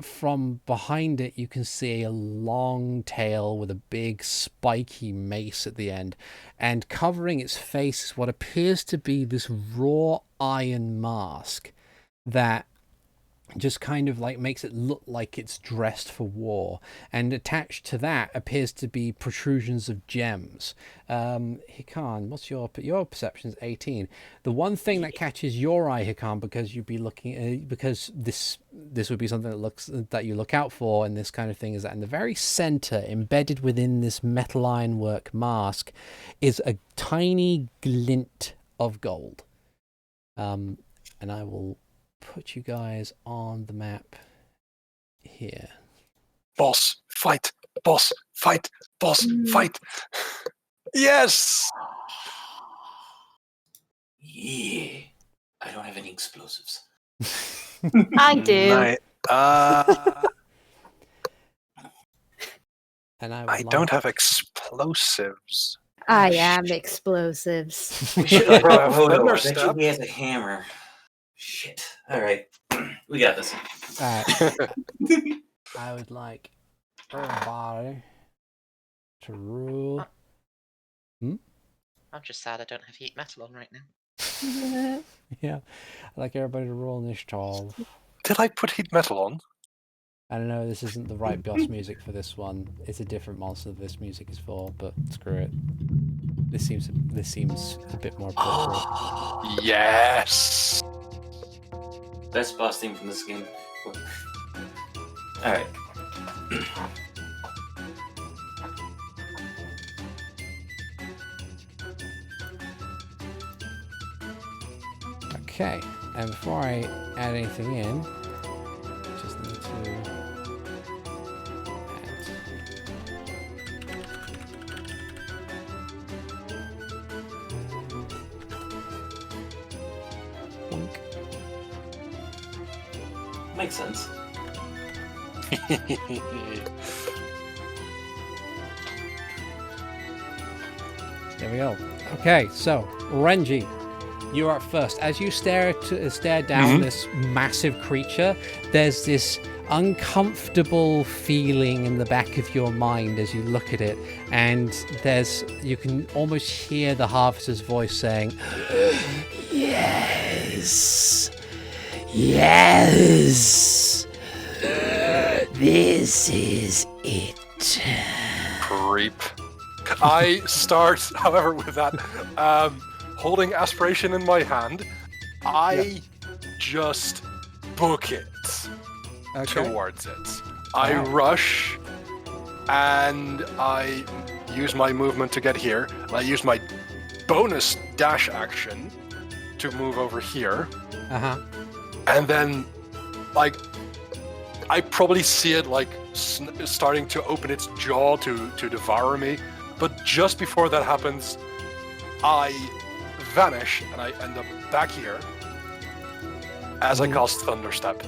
S1: From behind it, you can see a long tail with a big spiky mace at the end, and covering its face is what appears to be this raw iron mask that just kind of like makes it look like it's dressed for war, and attached to that appears to be protrusions of gems. Hikan, what's your perception is 18. The one thing that catches your eye, Hikan, because you'd be looking because this would be something that you look out for in this kind of thing, is that in the very center, embedded within this metal ironwork mask, is a tiny glint of gold. And I will put you guys on the map here.
S2: Boss, fight! Boss, fight! Boss, fight! Yes!
S3: Yeah. I don't have any explosives.
S5: I do.
S1: And
S2: I don't have explosives.
S5: I am explosives.
S3: We should have brought Hodo. I bet you he has a hammer. Shit. Alright. We got this.
S1: I would like everybody to rule.
S4: I'm just sad I don't have heat metal on right now.
S1: Yeah, I'd like everybody to roll initiative.
S2: Did I put heat metal on?
S1: I don't know, this isn't the right boss music for this one. It's a different monster this music is for, but screw it. This seems a bit more appropriate.
S2: Yes!
S3: Best boss theme from this game. Alright.
S1: Okay, and before I add anything in, just need to add.
S3: Makes sense.
S1: There we go. Okay, so Renji, you are up first. As you stare down this massive creature, there's this uncomfortable feeling in the back of your mind as you look at it, and you can almost hear the harvester's voice saying, "Yes, yes, this is it."
S2: Creep. I start, however, with that, holding aspiration in my hand, I just book it towards it. I rush, and I use my movement to get here, and I use my bonus dash action to move over here. And then, like, I probably see it, like, starting to open its jaw to devour me, but just before that happens, I vanish, and I end up back here as I cast Thunderstep.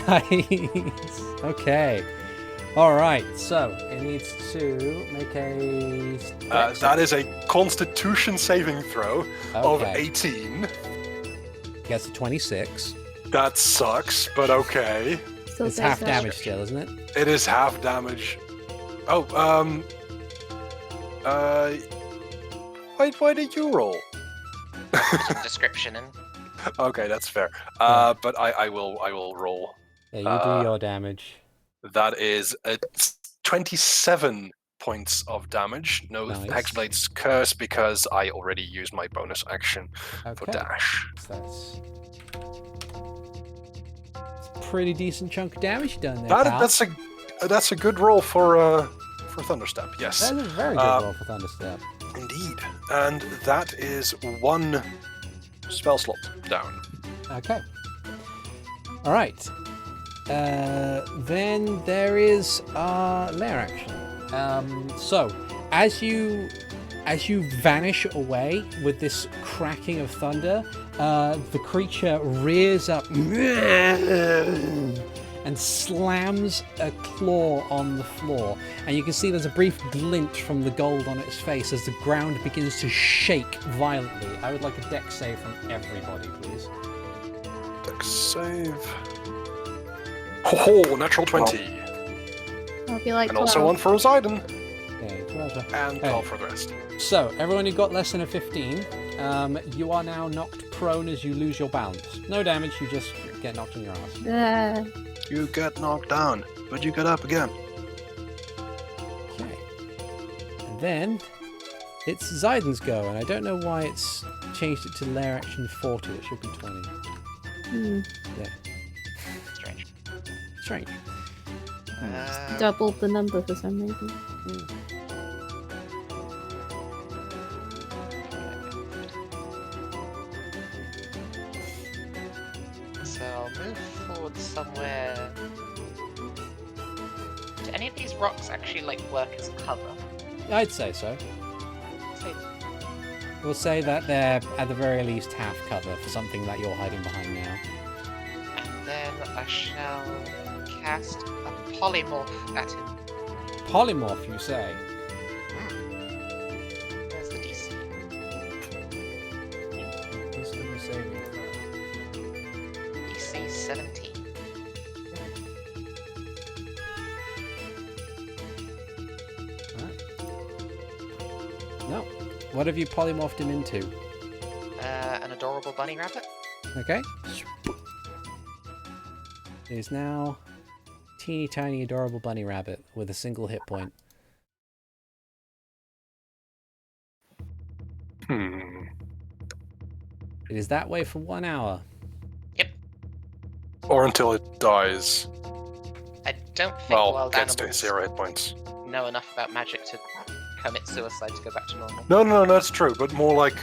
S1: Nice. Okay. All right, so it needs to make a.
S2: That is a Constitution saving throw of
S1: Okay.
S2: 18.
S1: Gets a 26.
S2: That sucks, but okay.
S5: Still
S1: It's
S5: says
S1: half
S5: that.
S1: damage still, isn't it?
S2: It is half damage. Oh, why did you roll?
S4: Some description in.
S2: Okay, that's fair.
S1: Yeah.
S2: But I will roll.
S1: Yeah, you do your damage.
S2: That is 27 points of damage. No
S1: Nice.
S2: Hexblade's curse because I already used my bonus action for
S1: Okay.
S2: dash.
S1: So that's a pretty decent chunk of damage done there, pal.
S2: That's a good roll for Thunderstep. Yes,
S1: That is a very good roll for Thunderstep.
S2: indeed. And that is one spell slot down.
S1: Okay. All right. Then there is lair action. So as you vanish away with this cracking of thunder, the creature rears up and slams a claw on the floor, and you can see there's a brief glint from the gold on its face as the ground begins to shake violently. I would like a dex save from everybody, please.
S2: Dex save. Oh, natural 20.
S5: I'll be like
S2: And also
S5: 12.
S2: one for Poseidon.
S1: Okay, 12.
S2: And 12 for the rest.
S1: So, everyone who got less than a 15, you are now knocked prone as you lose your balance. No damage, you just get knocked on your ass.
S2: You get knocked down, but you get up again.
S1: Okay. And then, it's Zaiden's go, and I don't know why it's changed it to lair action 40. It should be 20.
S5: Hmm.
S4: Strange.
S1: Strange.
S5: Doubled the number for some reason.
S4: So I'll move forward somewhere. Do any of these rocks actually like work as cover?
S1: I'd say so.
S4: Say,
S1: We'll say that they're at the very least half cover for something that you're hiding behind now.
S4: and then I shall cast a polymorph at him.
S1: Polymorph, you say?
S4: There's the DC.
S1: Wisdom saving throw.
S4: DC 17.
S1: No. What have you polymorphed him into?
S4: An adorable bunny rabbit.
S1: Okay. It is now teeny tiny adorable bunny rabbit with a single hit point. It is that way for 1 hour.
S2: Or until it dies.
S4: I don't think
S2: Well,
S4: wild
S2: gets to
S4: animals
S2: 0 hit points.
S4: know enough about magic to commit suicide to go back to normal.
S2: No, that's true, but more like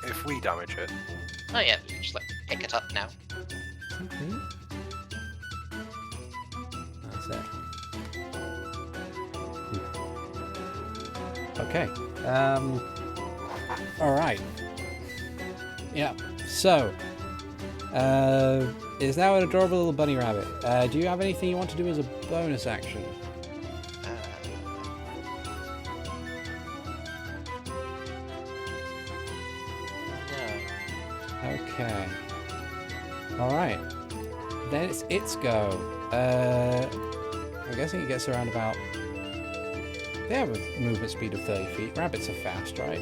S2: if we damage it.
S4: Oh yeah, we can just like pick it up now.
S1: Okay. That's it. Okay. Alright. Yeah. So, it is now an adorable little bunny rabbit. Do you have anything you want to do as a bonus action?
S4: No.
S1: Okay. Alright. Then it's its go. I'm guessing it gets around about... They have a movement speed of 30 feet. Rabbits are fast, right?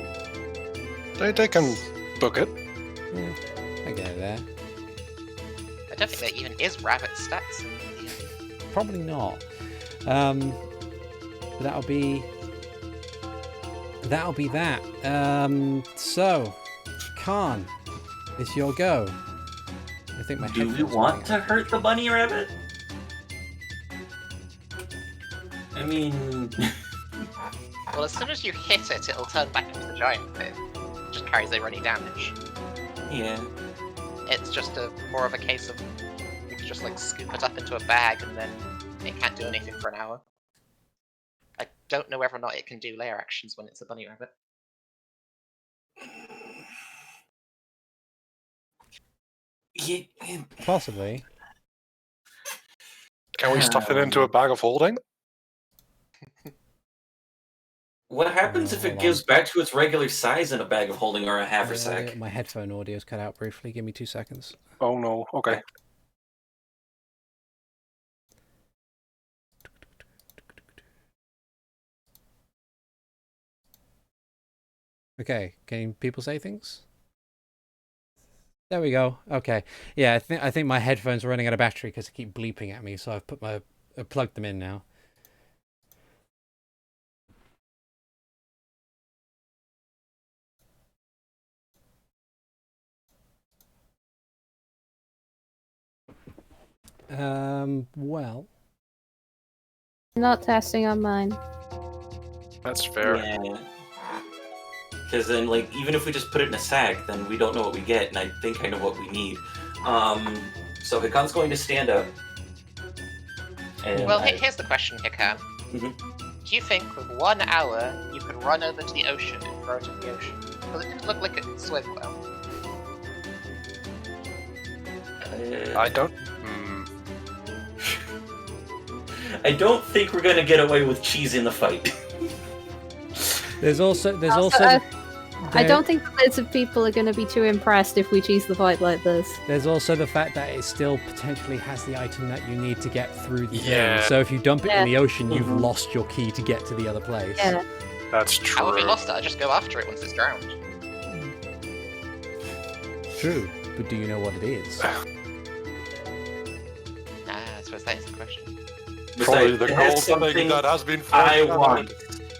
S2: They can book it.
S1: Yeah, I get it there.
S4: I don't think there even is rabbit stats in the
S1: Probably not. That'll be that. So, Khan, it's your go. I think my
S3: Do we
S1: headphones are
S3: want to
S1: going
S3: hurt the bunny rabbit? I mean,
S4: Well, as soon as you hit it, it'll turn back into the giant thing. It just carries over any damage.
S3: yeah.
S4: It's just more of a case of you can just like scoop it up into a bag and then it can't do anything for an hour. I don't know whether or not it can do layer actions when it's a bunny rabbit.
S3: Yeah,
S1: Possibly.
S2: Can we stuff it into a bag of holding?
S3: What happens if it
S1: Hold
S3: gives
S1: on.
S3: back to its regular size in a bag of holding or a haversack?
S1: My headphone audio's cut out briefly. Give me 2 seconds.
S2: Oh no. Okay.
S1: Okay, can people say things? There we go. Okay. Yeah, I think my headphones are running out of battery because they keep bleeping at me, so I've plugged them in now. Well.
S5: Not testing on mine.
S2: That's fair.
S3: Yeah. Because then, like, even if we just put it in a sack, then we don't know what we get, and I think I know what we need. So Hikan's going to stand up. And
S4: Well, here's the question, Hikan.
S3: Mhm.
S4: Do you think with 1 hour you could run over to the ocean and throw it in the ocean? Because it didn't look like it could swim well.
S2: I don't.
S3: I don't think we're going to get away with cheese in the fight.
S1: There's also
S5: I don't think the lizard people are going to be too impressed if we cheese the fight like this.
S1: There's also the fact that it still potentially has the item that you need to get through the
S2: Yeah.
S1: thing. So if you dump it in the ocean, you've
S3: Mhm.
S1: lost your key to get to the other place.
S5: Yeah.
S2: That's
S4: How have you
S2: true.
S4: lost it? I just go after it once it's drowned.
S1: True, but do you know what it is?
S4: I suppose that is the question.
S2: Probably
S3: Besides,
S2: the
S3: it has
S2: gold
S3: something
S2: thing that has been.
S3: I
S2: frozen.
S3: want.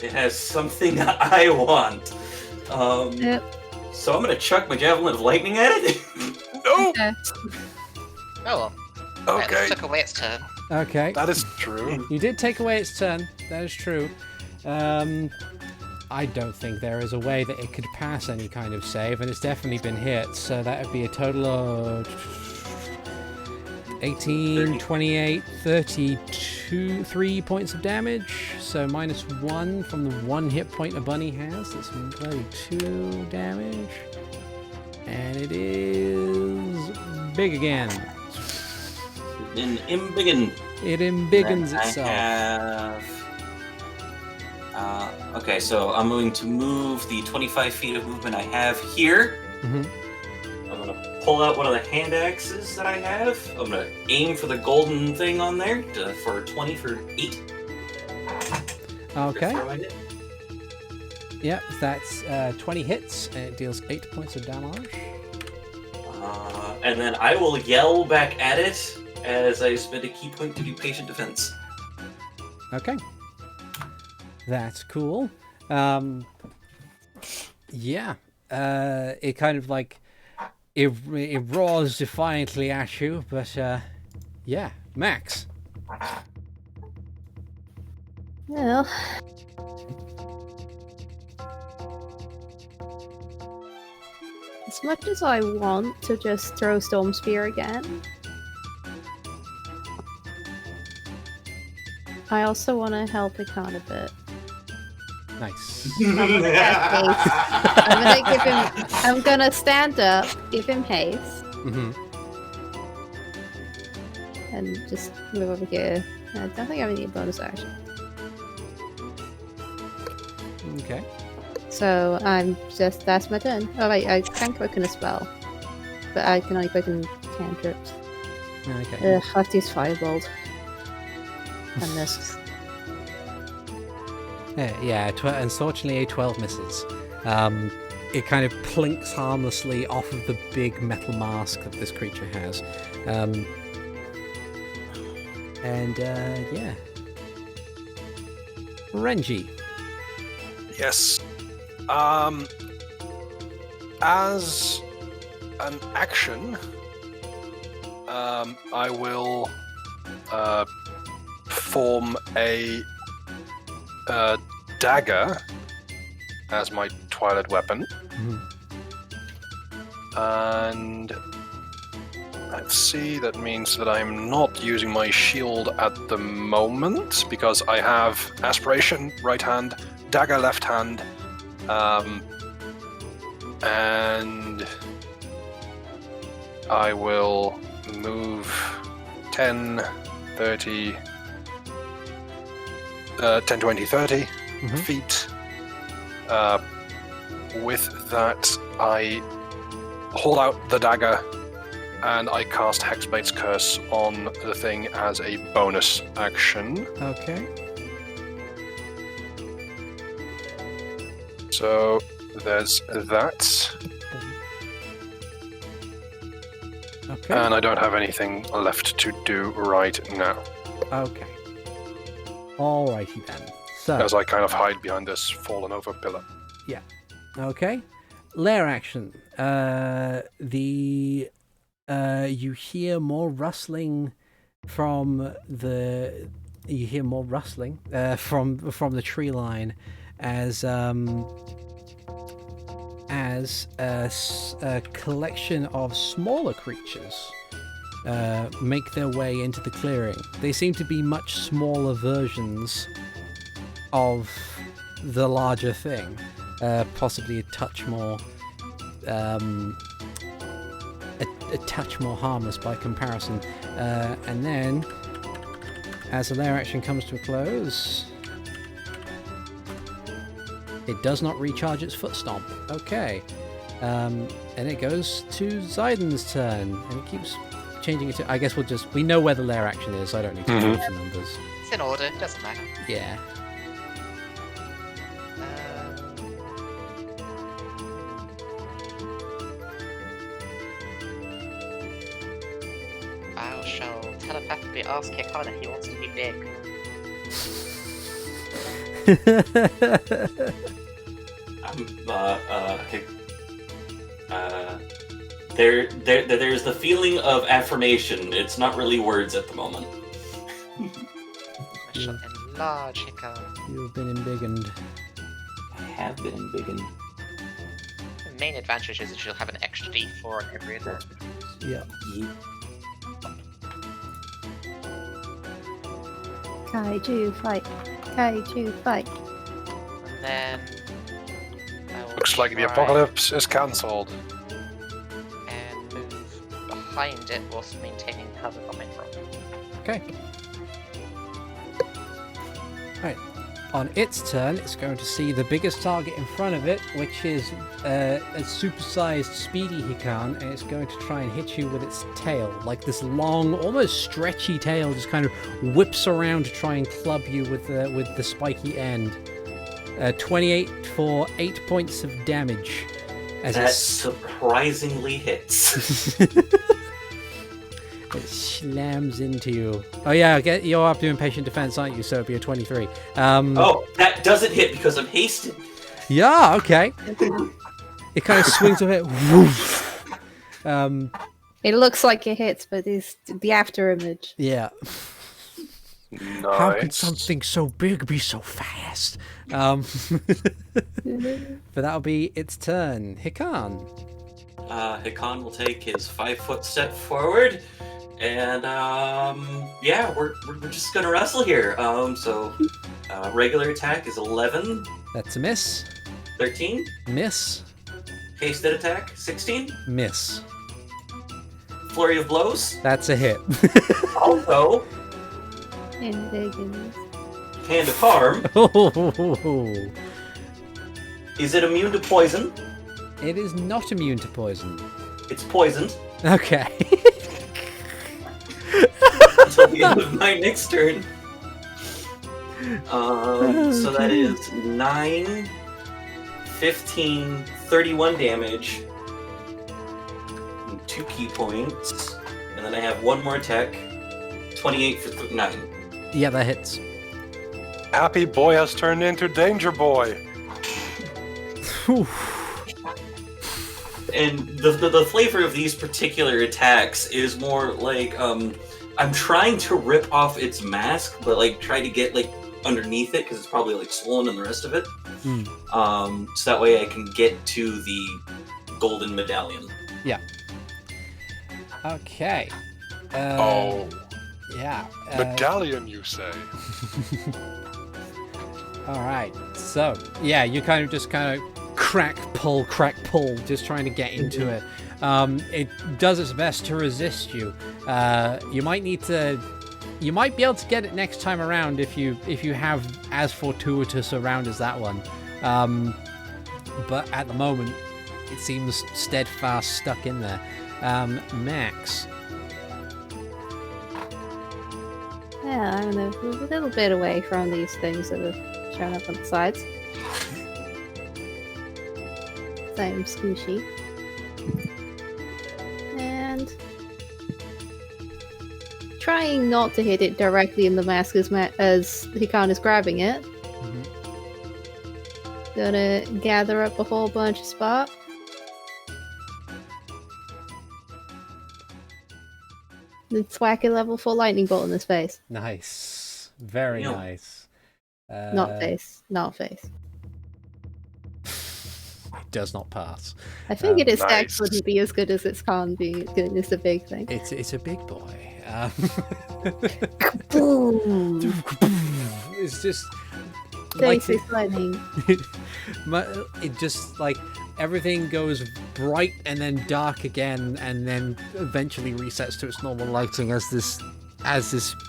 S3: It has something I want.
S5: Yep.
S3: So I'm going to chuck my javelin of lightning at it.
S2: No.
S5: Okay.
S4: Oh well.
S2: Okay.
S4: It took away its turn.
S1: Okay,
S2: That is true.
S1: you did take away its turn. That is true. I don't think there is a way that it could pass any kind of save, and it's definitely been hit. So that would be a total of 18, 28, 32, 3 points of damage. So -1 from the 1 hit point a bunny has. That's 32 damage. And it is big again.
S3: In Imbiggen.
S1: It embiggens
S3: Then
S1: itself.
S3: I have... okay, so I'm going to move the 25 feet of movement I have here.
S1: Mhm.
S3: I'm going to pull out one of the hand axes that I have. I'm going to aim for the golden thing on there for 20 for 8.
S1: Okay.
S3: Before I hit.
S1: Yep, that's 20 hits, and it deals 8 points of damage.
S3: And then I will yell back at it as I spend a key point to do patient defense.
S1: Okay. That's cool. Yeah. It kind of like it roars defiantly at you, but yeah, Max.
S5: Well. As much as I want to just throw Storm Spear again, I also want to help Hikan a bit.
S1: Nice.
S5: I'm gonna stand up, give him haste,
S1: hmm
S5: and just move over here. I don't think I have any bonus action.
S1: Okay.
S5: So that's my turn. Oh wait, I can quicken a spell. But I can only quicken cantrips.
S1: Okay.
S5: Ugh, I have to use Firebolt. And this.
S1: Yeah, unfortunately a 12 misses. It kind of plinks harmlessly off of the big metal mask that this creature has. Yeah. Renji.
S2: Yes. As an action, I will form a dagger as my twilight weapon. And let's see, that means that I'm not using my shield at the moment because I have aspiration right hand, dagger left hand, and I will move 10, 30, 10, 20, 30 feet. With that, I hold out the dagger and I cast Hexblade's Curse on the thing as a bonus action.
S1: Okay.
S2: So there's that.
S1: Okay.
S2: And I don't have anything left to do right now.
S1: Okay. Alrighty then. So.
S2: As I kind of hide behind this fallen over pillar.
S1: Yeah. Okay. Lair action. You hear more rustling from the. You hear more rustling from the tree line as a collection of smaller creatures make their way into the clearing. They seem to be much smaller versions of the larger thing, possibly a touch more harmless by comparison. And then, as the lair action comes to a close, it does not recharge its foot stomp. Okay. And it goes to Zaiden's turn, and it keeps changing it to... I guess we know where the lair action is, so I don't need to change the numbers.
S4: It's in order, doesn't matter.
S1: Yeah.
S4: I shall telepathically ask Hikan if he wants to be big.
S3: There's the feeling of affirmation. It's not really words at the moment.
S4: I shall enlarge Hikan.
S1: You've been embiggened.
S3: I have been embiggened.
S4: The main advantage is that you'll have an extra D4 on every attack.
S1: Yeah.
S5: Kaiju fight. Kaiju fight.
S4: And then... I will
S2: Looks like the
S4: try
S2: apocalypse is cancelled.
S4: and move behind it whilst maintaining cover coming from.
S1: Okay. Right. On its turn, it's going to see the biggest target in front of it, which is a supersized speedy Hikan, and it's going to try and hit you with its tail. Like this long, almost stretchy tail just kind of whips around to try and club you with the spiky end. 28 for 8 points of damage. As
S3: That surprisingly hits.
S1: It slams into you. Oh yeah, you're up to impatient defense, aren't you? So it'd be a 23.
S3: Oh, that doesn't hit because I'm hasted.
S1: Yeah, okay. It kind of swings a bit. Woof.
S5: It looks like it hits, but it's the after image.
S1: Yeah.
S2: Nice.
S1: How can something so big be so fast? But that'll be its turn. Hikan.
S3: Hikan will take his 5-foot step forward, and yeah, we're just gonna wrestle here. So regular attack is 11,
S1: That's a miss.
S3: 13.
S1: Miss.
S3: Hasted attack 16.
S1: Miss.
S3: Flurry of blows.
S1: That's a hit.
S3: Also,
S5: Embiggened.
S3: hand of harm. Is it immune to poison?
S1: It is not immune to poison.
S3: It's poisoned
S1: Okay.
S3: until the end of my next turn. So that is 9, 15, 31 damage, and 2 key points, and then I have one more attack, 28 for 9.
S1: Yeah, that hits.
S2: Happy boy has turned into Danger Boy.
S1: Whew.
S3: And the flavor of these particular attacks is more like I'm trying to rip off its mask, but like try to get like underneath it because it's probably like swollen and the rest of it. So that way I can get to the golden medallion.
S1: Yeah. Okay.
S2: Oh,
S1: Yeah.
S2: medallion, you say?
S1: All right. So, yeah, you kind of crack, pull, just trying to get into it. It does its best to resist you. You might need to You might be able to get it next time around if you have as fortuitous a round as that one. But at the moment, it seems steadfast stuck in there. Max.
S5: Yeah, I'm gonna move a little bit away from these things that have shown up on the sides. Same squishy. And trying not to hit it directly in the mask as Hikan is grabbing it.
S1: Mm-hmm.
S5: Gonna gather up a whole bunch of spot. Then thwack a level 4 lightning bolt in his face.
S1: Nice. Very
S3: Yeah.
S1: nice.
S5: Not face. Not face.
S1: It does not pass.
S5: I figured its
S2: nice.
S5: dex wouldn't be as good as its con being good. It's a big thing.
S1: It's a big boy.
S5: Boom!
S1: It's just
S5: Thanks, lightning.
S1: it just like everything goes bright and then dark again, and then eventually resets to its normal lighting as this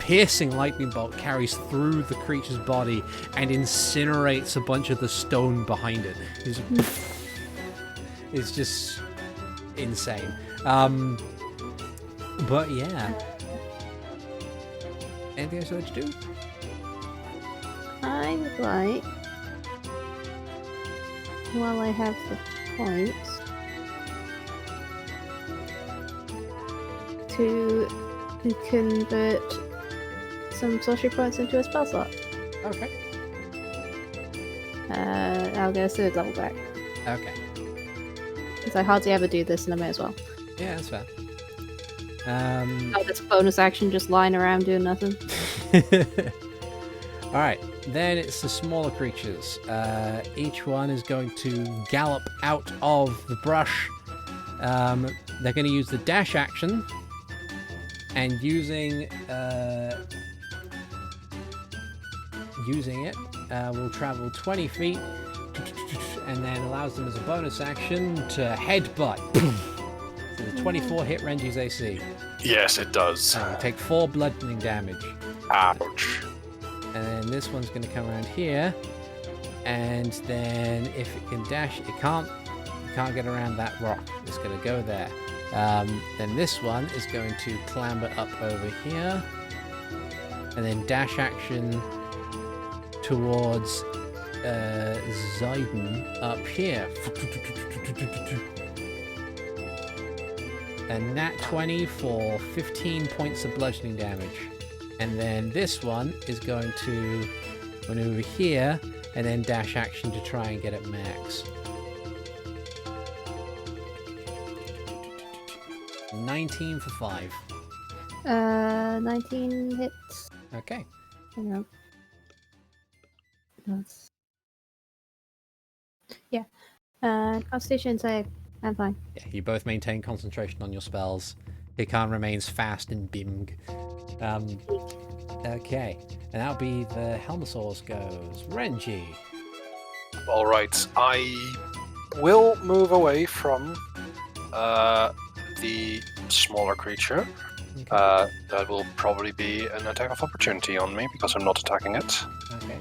S1: piercing lightning bolt carries through the creature's body and incinerates a bunch of the stone behind it. It's just insane. But yeah. Anything else you like to do?
S5: I would like, while I have the points, to convert some sorcery points into a spell slot.
S1: Okay.
S5: I'll get a third level back.
S1: Okay.
S5: Because I hardly ever do this, and I may as well.
S1: Yeah, that's fair.
S5: Oh, this bonus action just lying around doing nothing.
S1: Alright, then it's the smaller creatures. Each one is going to gallop out of the brush. They're going to use the dash action, and using it will travel 20 feet, and then allows them as a bonus action to headbutt. So the 24 hit Renji's AC.
S2: Yes, it does.
S1: Take 4 bludgeoning damage.
S2: Ouch.
S1: And then this one's going to come around here, and then if it can dash, it can't get around that rock. It's going to go there. Then this one is going to clamber up over here, and then dash action towards Zayden up here. And nat 20 for 15 points of bludgeoning damage. And then this one is going to maneuver here and then dash action to try and get at max. 19 for 5.
S5: 19 hits.
S1: Okay.
S5: Hang on. That's... Yeah. Constitution save. I'm fine.
S1: Yeah, you both maintain concentration on your spells. Hikan remains fast and bimg. Okay. And that'll be the Helmosaurus goes. Renji.
S2: All right, I will move away from the smaller creature.
S1: Okay.
S2: That will probably be an attack of opportunity on me because I'm not attacking it.
S1: Okay.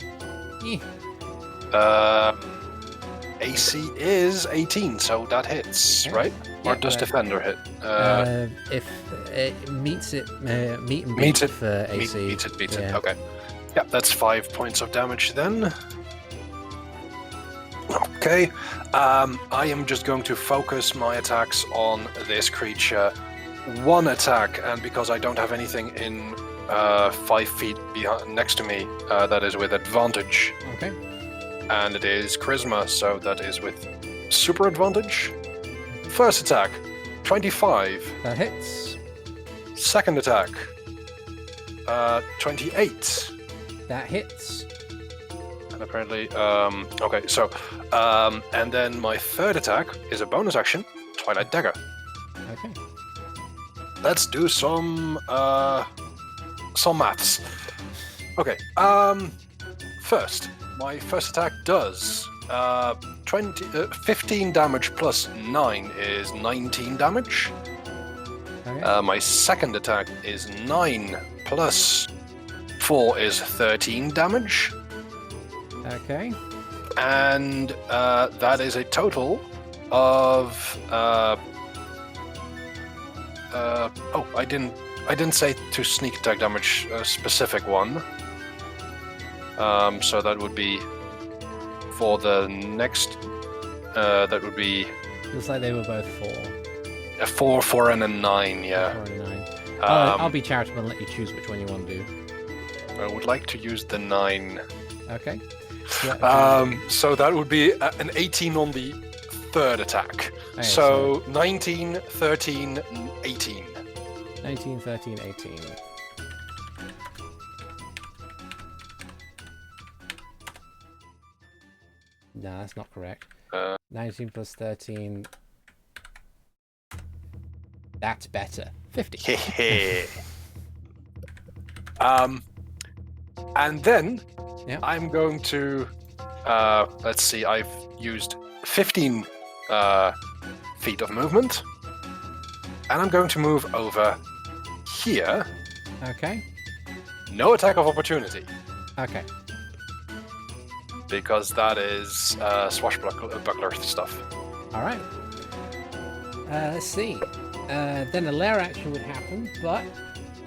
S2: AC is 18, so that hits,
S1: Okay.
S2: right? Or
S1: Yeah,
S2: does
S1: right.
S2: Defender hit?
S1: If it meets it, meet and beat
S2: Meets it.
S1: for AC.
S2: Beats it.
S1: Yeah.
S2: Okay. Yeah, that's 5 points of damage then. Okay. I am just going to focus my attacks on this creature. One attack, and because I don't have anything in 5 feet next to me, that is with advantage.
S1: Okay.
S2: And it is Charisma, so that is with super advantage. First attack, 25.
S1: That hits.
S2: Second attack, 28.
S1: That hits.
S2: And apparently, okay, so, and then my third attack is a bonus action, Twilight Dagger.
S1: Okay.
S2: Let's do some maths. Okay, first, my first attack does 15 damage plus 9 is 19 damage.
S1: Okay.
S2: My second attack is 9 plus 4 is 13 damage.
S1: Okay.
S2: And that is a total of I didn't say to sneak attack damage a specific one. So that would be for the next. That would be
S1: Looks like they were both 4.
S2: a 4, 4, and a 9. Yeah.
S1: 4 and a 9.
S2: Um,
S1: I'll be charitable and let you choose which one you want to do.
S2: I would like to use the 9.
S1: Okay. Yeah,
S2: So that would be an 18 on the third attack.
S1: Okay,
S2: So 19, 13, 18.
S1: 19, 13, 18. No, that's not correct. 19 plus 13. That's better. 50.
S2: And then
S1: Yeah.
S2: I'm going to let's see, I've used 15 feet of movement, and I'm going to move over here.
S1: Okay.
S2: No attack of opportunity,
S1: Okay.
S2: because that is swashbuckler stuff.
S1: All right. Let's see. Then a lair action would happen, but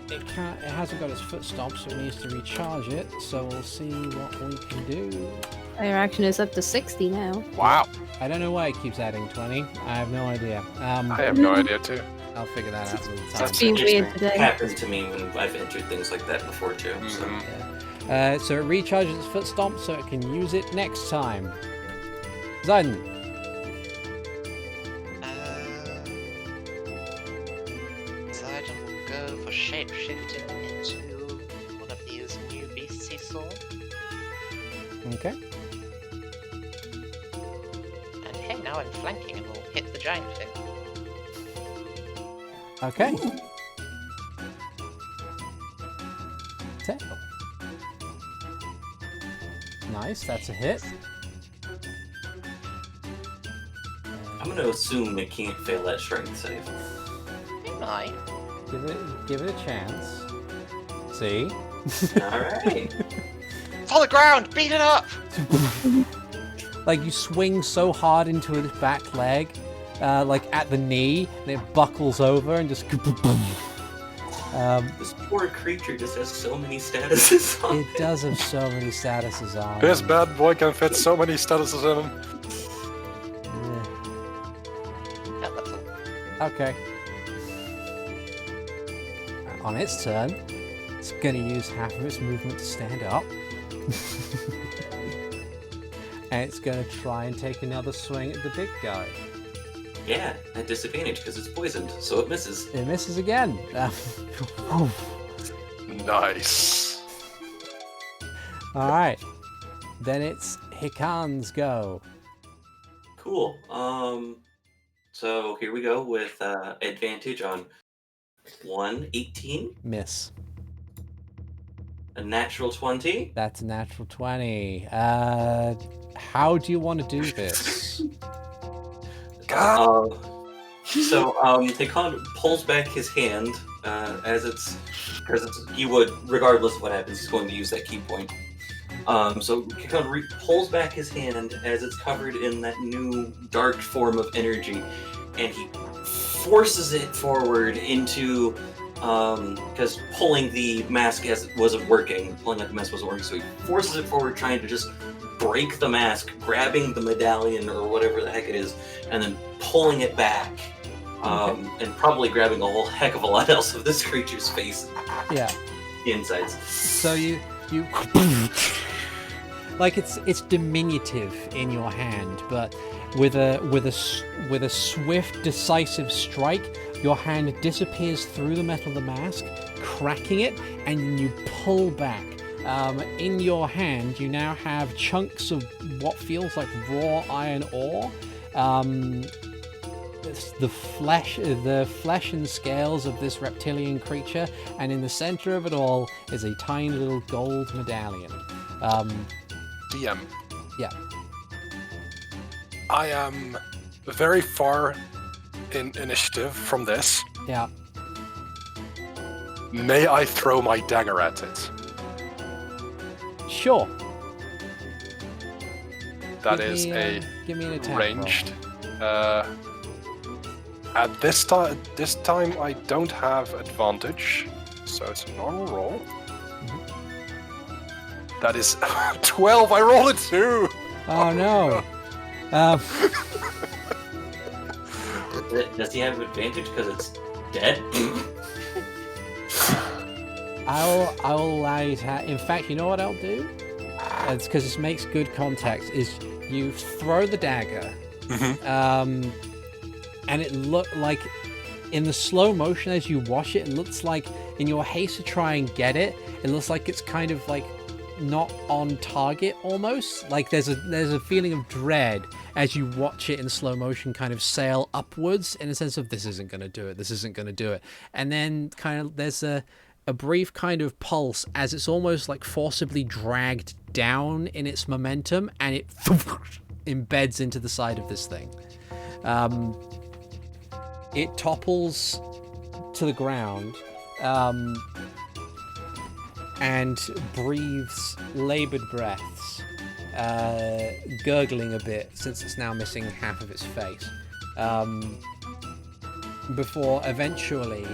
S1: it can't. It hasn't got its foot stomp, so it needs to recharge it. So we'll see what we can do.
S5: Their action is up to 60 now.
S2: Wow,
S1: I don't know why it keeps adding 20. I have no idea.
S2: I have no idea too.
S1: I'll figure that out with time.
S3: That's
S5: being weird
S3: interesting.
S5: today.
S3: Happens to me when I've entered things like that before too. So.
S2: Mhm.
S1: Yeah. So it recharges its foot stomp, so it can use it next time. Zun.
S4: Poseidon will go for shape-shifting into one of these new beasts he saw.
S1: Okay.
S4: And hey, now I'm flanking and will hit the giant thing.
S1: Okay. 10. Nice, that's a hit.
S3: I'm gonna assume it can't fail that strength save.
S4: It might.
S1: Give it a chance. See?
S3: Alright.
S4: It's on the ground! Beat it up!
S1: Like you swing so hard into its back leg, like at the knee, and it buckles over and just.
S3: This poor creature just has so many statuses on
S1: It does have so many statuses on.
S2: This bad boy can fit so many statuses in him.
S1: Yeah.
S4: Yeah, that's all.
S1: Okay. On its turn, it's gonna use half of its movement to stand up. And it's gonna try and take another swing at the big guy.
S3: Yeah, at disadvantage because it's poisoned, so it misses.
S1: It misses again.
S2: Nice.
S1: Alright. Then it's Hikan's go.
S3: Cool. So here we go with advantage on 118,
S1: Miss.
S3: a natural 20.
S1: That's a natural 20. How do you want to do this?
S2: God.
S3: Hikan pulls back his hand because he would, regardless of what happens, he's going to use that key point. So Hikan pulls back his hand as it's covered in that new dark form of energy, and he forces it forward into because pulling the mask wasn't working. Pulling out the mask wasn't working, so he forces it forward, trying to just break the mask, grabbing the medallion or whatever the heck it is, and then pulling it back. And probably grabbing a whole heck of a lot else of this creature's face,
S1: Yeah.
S3: the insides.
S1: So you like it's diminutive in your hand, but with a swift, decisive strike, your hand disappears through the metal of the mask, cracking it, and you pull back. In your hand, you now have chunks of what feels like raw iron ore. The flesh and scales of this reptilian creature, and in the center of it all is a tiny little gold medallion.
S2: DM.
S1: Yeah.
S2: I am very far in initiative from this.
S1: Yeah.
S2: May I throw my dagger at it?
S1: Sure.
S2: That
S1: Give
S2: is
S1: me, give me an attack
S2: ranged. At this time I don't have advantage, so it's a normal roll. That is 12. I rolled a 2.
S1: Roll. Oh no.
S3: Does he have advantage because it's dead?
S1: I'll allow you to have... In fact, you know what I'll do? It's because this makes good context, is you throw the dagger, and it looked like, in the slow motion as you watch it, it looks like, in your haste to try and get it, it looks like it's kind of like not on target almost. Like there's a feeling of dread as you watch it in slow motion kind of sail upwards, in a sense of, this isn't going to do it, this isn't going to do it. And then kind of there's a brief kind of pulse as it's almost like forcibly dragged down in its momentum, and it embeds into the side of this thing. It topples to the ground and breathes labored breaths, gurgling a bit since it's now missing half of its face, before eventually,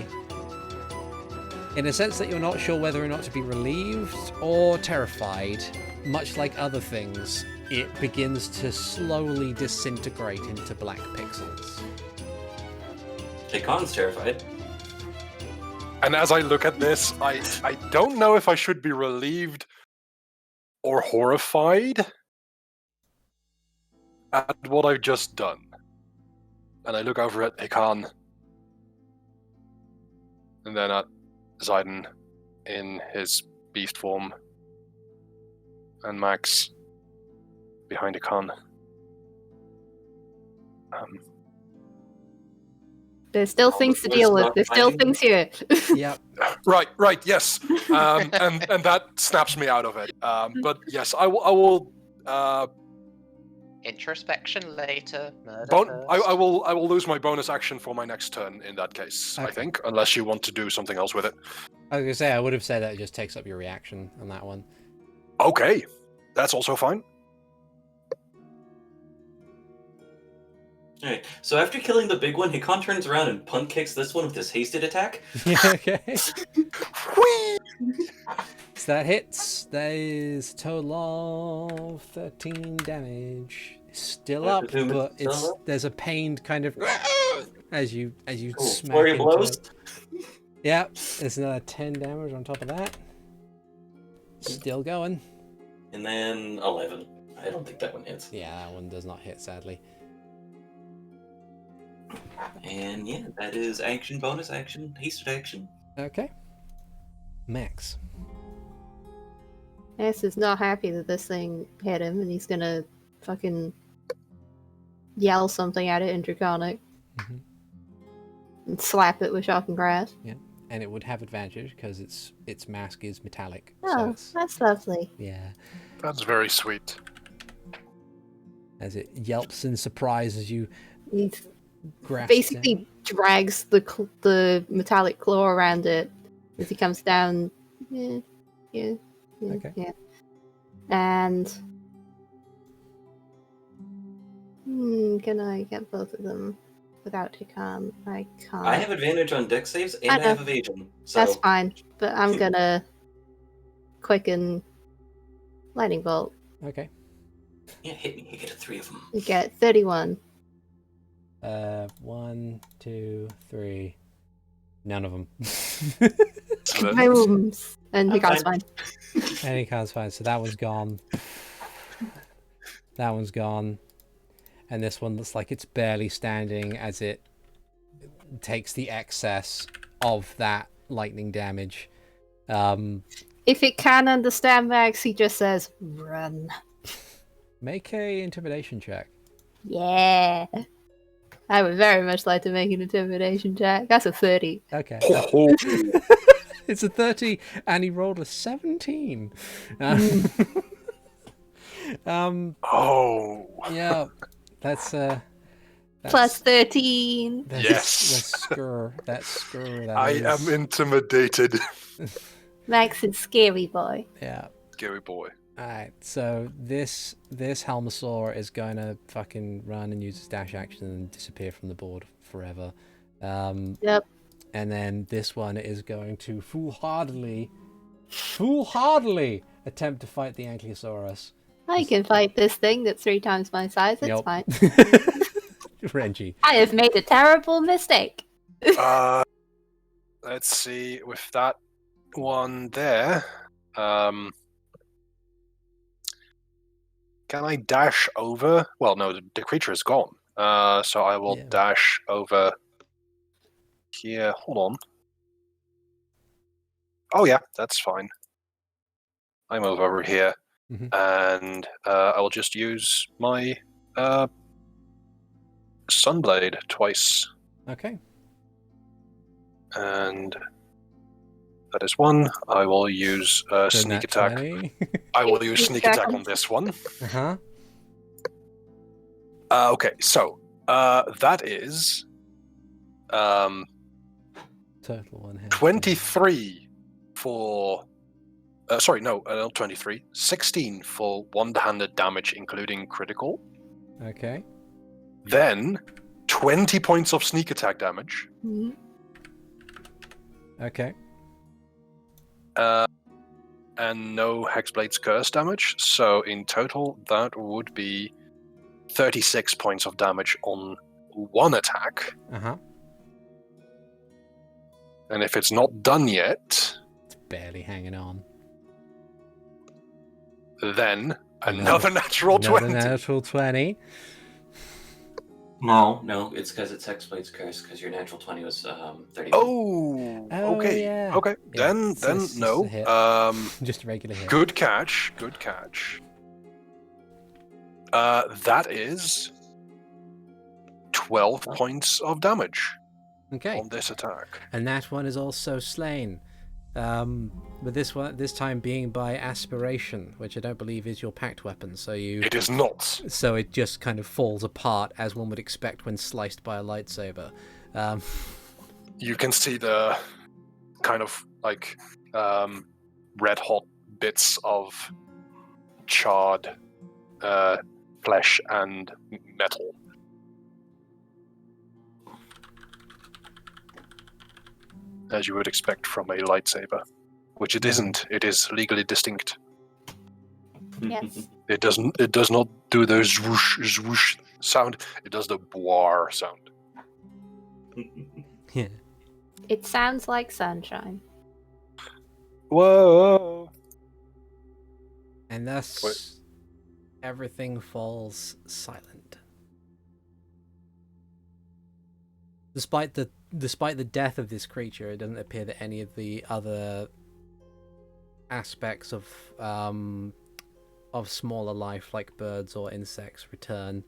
S1: in a sense that you're not sure whether or not to be relieved or terrified, much like other things, it begins to slowly disintegrate into black pixels.
S3: Hikan's terrified.
S2: And as I look at this, I don't know if I should be relieved or horrified at what I've just done. And I look over at Hikan, and then at Zayden in his beast form, and Max behind Hikan.
S5: There's still things to deal with. There's still things here.
S1: Yep.
S2: Right, and that snaps me out of it. But yes, I will.
S4: Introspection later. Murder first.
S2: I will lose my bonus action for my next turn in that case.
S1: Okay.
S2: I think, unless you want to do something else with it.
S1: I was gonna say, I would have said that it just takes up your reaction on that one.
S2: Okay, that's also fine.
S3: Alright, so after killing the big one, Hikan turns around and punt kicks this one with his hasted attack.
S1: Okay.
S2: Whee!
S1: So that hits. That is a total of 13 damage. Still up, but there's a pained kind of as you smack
S3: Flurry
S1: into
S3: blows.
S1: it. Yep, there's another 10 damage on top of that. Still going.
S3: And then 11. I don't think that one hits.
S1: Yeah, that one does not hit, sadly.
S3: And yeah, that is action, bonus action, hasted action.
S1: Okay. Max.
S5: Ace is not happy that this thing hit him, and he's gonna fucking yell something at it in Draconic.
S1: Mm-hmm.
S5: And slap it with shocking grass.
S1: Yeah, and it would have advantage because its mask is metallic.
S5: Oh,
S1: So
S5: that's lovely.
S1: yeah.
S2: That's very sweet.
S1: As it yelps in surprise as you
S5: He
S1: grasp
S5: basically drags the metallic claw around it as he comes down. Yeah.
S1: Okay.
S5: Yeah. And can I get both of them without Hikan? I can't.
S3: I have advantage on dex saves and I
S5: know.
S3: have evasion. So
S5: That's fine, but I'm gonna quicken lightning bolt.
S1: Okay.
S3: yeah, hit me. You get 3 of them.
S5: You get 31.
S1: 1, 2, 3. None of them.
S2: Excellent.
S5: Booms. And
S3: I'm
S5: Hikan's
S3: fine.
S5: fine.
S1: Any card's fine. So that one's gone. That one's gone. And this one looks like it's barely standing as it takes the excess of that lightning damage.
S5: If it can understand Max, he just says, run.
S1: Make a intimidation check.
S5: Yeah. I would very much like to make an intimidation check. That's a 30.
S1: Okay.
S2: Oh,
S1: It's a 30, and he rolled a 17.
S2: oh.
S1: Yeah, that's
S5: Plus 13.
S1: That's,
S2: Yes.
S1: That's screw. That
S2: I
S1: is.
S2: am intimidated.
S5: Max is scary boy.
S1: Yeah.
S2: Scary boy.
S1: Alright, so this Helmosaur is going to fucking run and use his dash action and disappear from the board forever.
S5: Yep.
S1: And then this one is going to foolhardily attempt to fight the Ankylosaurus.
S5: I can fight this thing that's 3 times my size. It's
S1: Yup.
S5: fine.
S1: Renji.
S5: I have made a terrible mistake.
S2: Let's see, with that one there, can I dash over? Well, no, the creature is gone. So I will
S1: Yeah.
S2: dash over here. Hold on. Oh yeah, that's fine. I'm over here, and I will just use my Sunblade twice.
S1: Okay.
S2: And that is one. I will use
S1: So
S2: sneak
S1: nat
S2: attack.
S1: 20.
S2: I will use sneak
S5: Sneak
S2: attack
S5: attack.
S2: on this one.
S1: Uh-huh.
S2: Okay, so that is
S1: Total one hit.
S2: 23 for. Sorry, no, not 23. 16 for one-handed damage, including critical.
S1: Okay.
S2: Then 20 points of sneak attack damage.
S5: Mhm.
S1: Okay.
S2: And no Hexblade's Curse damage. So in total, that would be 36 points of damage on one attack.
S1: Uh-huh.
S2: And if it's not done yet,
S1: It's barely hanging on.
S2: then another natural
S1: Another
S2: 20.
S1: natural 20.
S3: No, it's because it's Hexblade's Curse, because your natural 20 was 30.
S2: Oh,
S1: Oh,
S2: okay.
S1: yeah.
S2: Okay,
S1: Yeah,
S2: then
S1: so it's just
S2: no.
S1: a hit. Just a regular hit.
S2: Good catch. Good catch. That is 12 points of damage
S1: Okay.
S2: on this attack.
S1: And that one is also slain. But this time being by aspiration, which I don't believe is your pact weapon. So
S2: It is not.
S1: so it just kind of falls apart as one would expect when sliced by a lightsaber.
S2: You can see the kind of like red hot bits of charred flesh and metal. As you would expect from a lightsaber, which it isn't. It is legally distinct.
S5: Yes.
S2: It does not do the zwoosh zwoosh sound. It does the boar sound.
S1: Yeah.
S5: It sounds like sunshine.
S2: Whoa!
S1: And thus
S2: Wait.
S1: everything falls silent. Despite the death of this creature, it doesn't appear that any of the other aspects of smaller life, like birds or insects, return.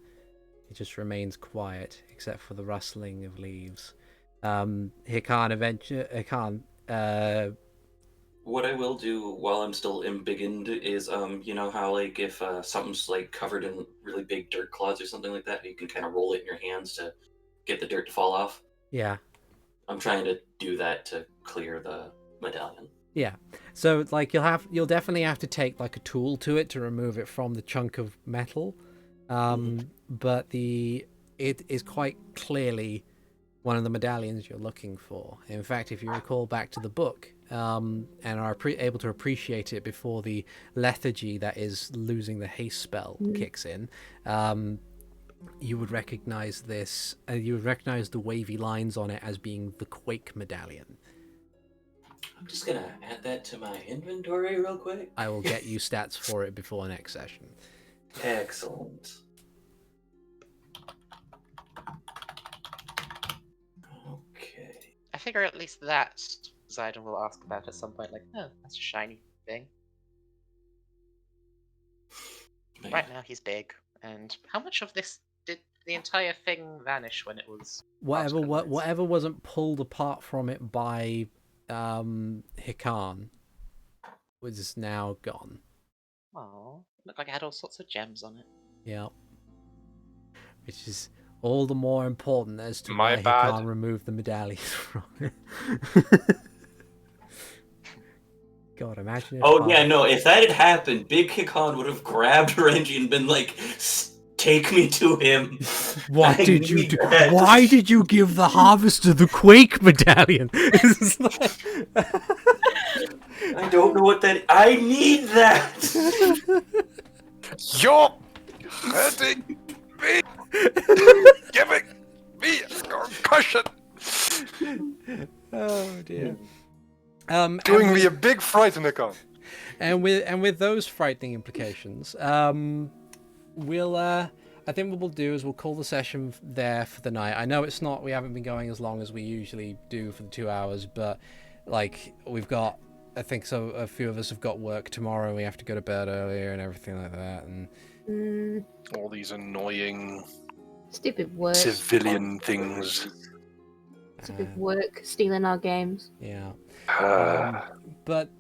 S1: It just remains quiet, except for the rustling of leaves. Hikan,
S3: What I will do while I'm still embiggened is, you know how, like, if something's, like, covered in really big dirt clods or something like that, you can kind of roll it in your hands to get the dirt to fall off?
S1: yeah.
S3: I'm trying to do that to clear the medallion.
S1: Yeah. So like you'll definitely have to take like a tool to it to remove it from the chunk of metal. But it is quite clearly one of the medallions you're looking for. In fact, if you recall back to the book, and are able to appreciate it before the lethargy that is losing the haste spell kicks in, you would recognize this. You would recognize the wavy lines on it as being the Quake medallion.
S3: I'm just gonna add that to my inventory real quick.
S1: I will get you stats for it before next session.
S3: Excellent. Okay.
S4: I figure at least that Zidon will ask about at some point, like, oh, that's a shiny thing. Right now he's big, and how much of this did the entire thing vanish when it was...
S1: Whatever wasn't pulled apart from it by Hikan was now gone.
S4: Oh, looked like it had all sorts of gems on it.
S1: Yeah. Which is all the more important as to
S2: My
S1: why
S2: bad.
S1: Hikan removed the medallions from it. God, imagine if...
S3: Oh yeah, no. If that had happened, Big Hikan would have grabbed Renji and been like, "Take me to him."
S1: What
S3: I
S1: did you
S3: need
S1: do?
S3: that.
S1: Why did you give the harvester the Quake medallion? It's like-
S3: I don't know what that. I need that.
S2: You're hurting me! Giving me a concussion!
S1: Oh dear.
S2: Doing me a big fright in the car.
S1: And with those frightening implications, we'll I think what we'll do is we'll call the session there for the night. I know we haven't been going as long as we usually do for the 2 hours, but like we've got, I think so a few of us have got work tomorrow. We have to go to bed earlier and everything like that, and
S2: All these annoying
S5: Stupid work.
S2: civilian things.
S5: Stupid work. Stealing our games.
S1: yeah.
S2: Ah.
S1: But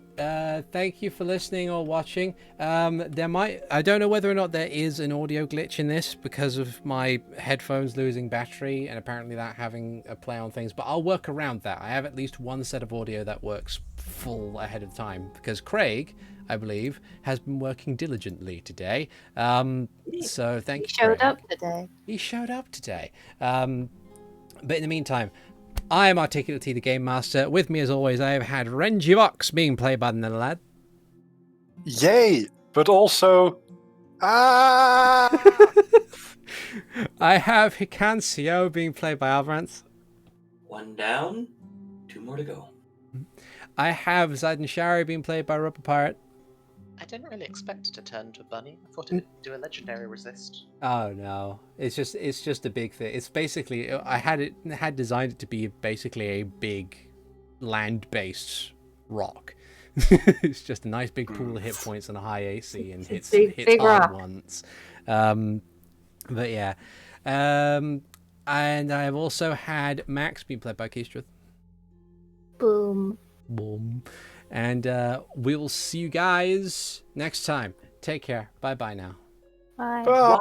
S1: thank you for listening or watching. I don't know whether or not there is an audio glitch in this because of my headphones losing battery and apparently that having a play on things, but I'll work around that. I have at least one set of audio that works full ahead of time because Craig, I believe, has been working diligently today. So thank you.
S5: He showed
S1: Craig.
S5: up today.
S1: He showed up today. But in the meantime, I am Articulate T, the Game Master. With me, as always, I have had Renji Vox being played by the Netherlad.
S2: Yay! But also... Ah!
S1: I have Hikan Sio being played by Alvarez.
S3: 1 down, 2 more to go.
S1: I have Zayden Shari being played by Rubber Pirate.
S4: I didn't really expect it to turn to a bunny. I thought it would do a legendary resist.
S1: Oh no, it's just a big thing. It's basically I had designed it to be basically a big land-based rock. It's just a nice big pool of hit points and a high AC and hits
S5: big
S1: hard
S5: rock.
S1: once. But yeah, and I have also had Max being played by Keistra.
S5: Boom.
S1: Boom. And we will see you guys next time. Take care. Bye bye now.
S5: Bye.
S2: Bye.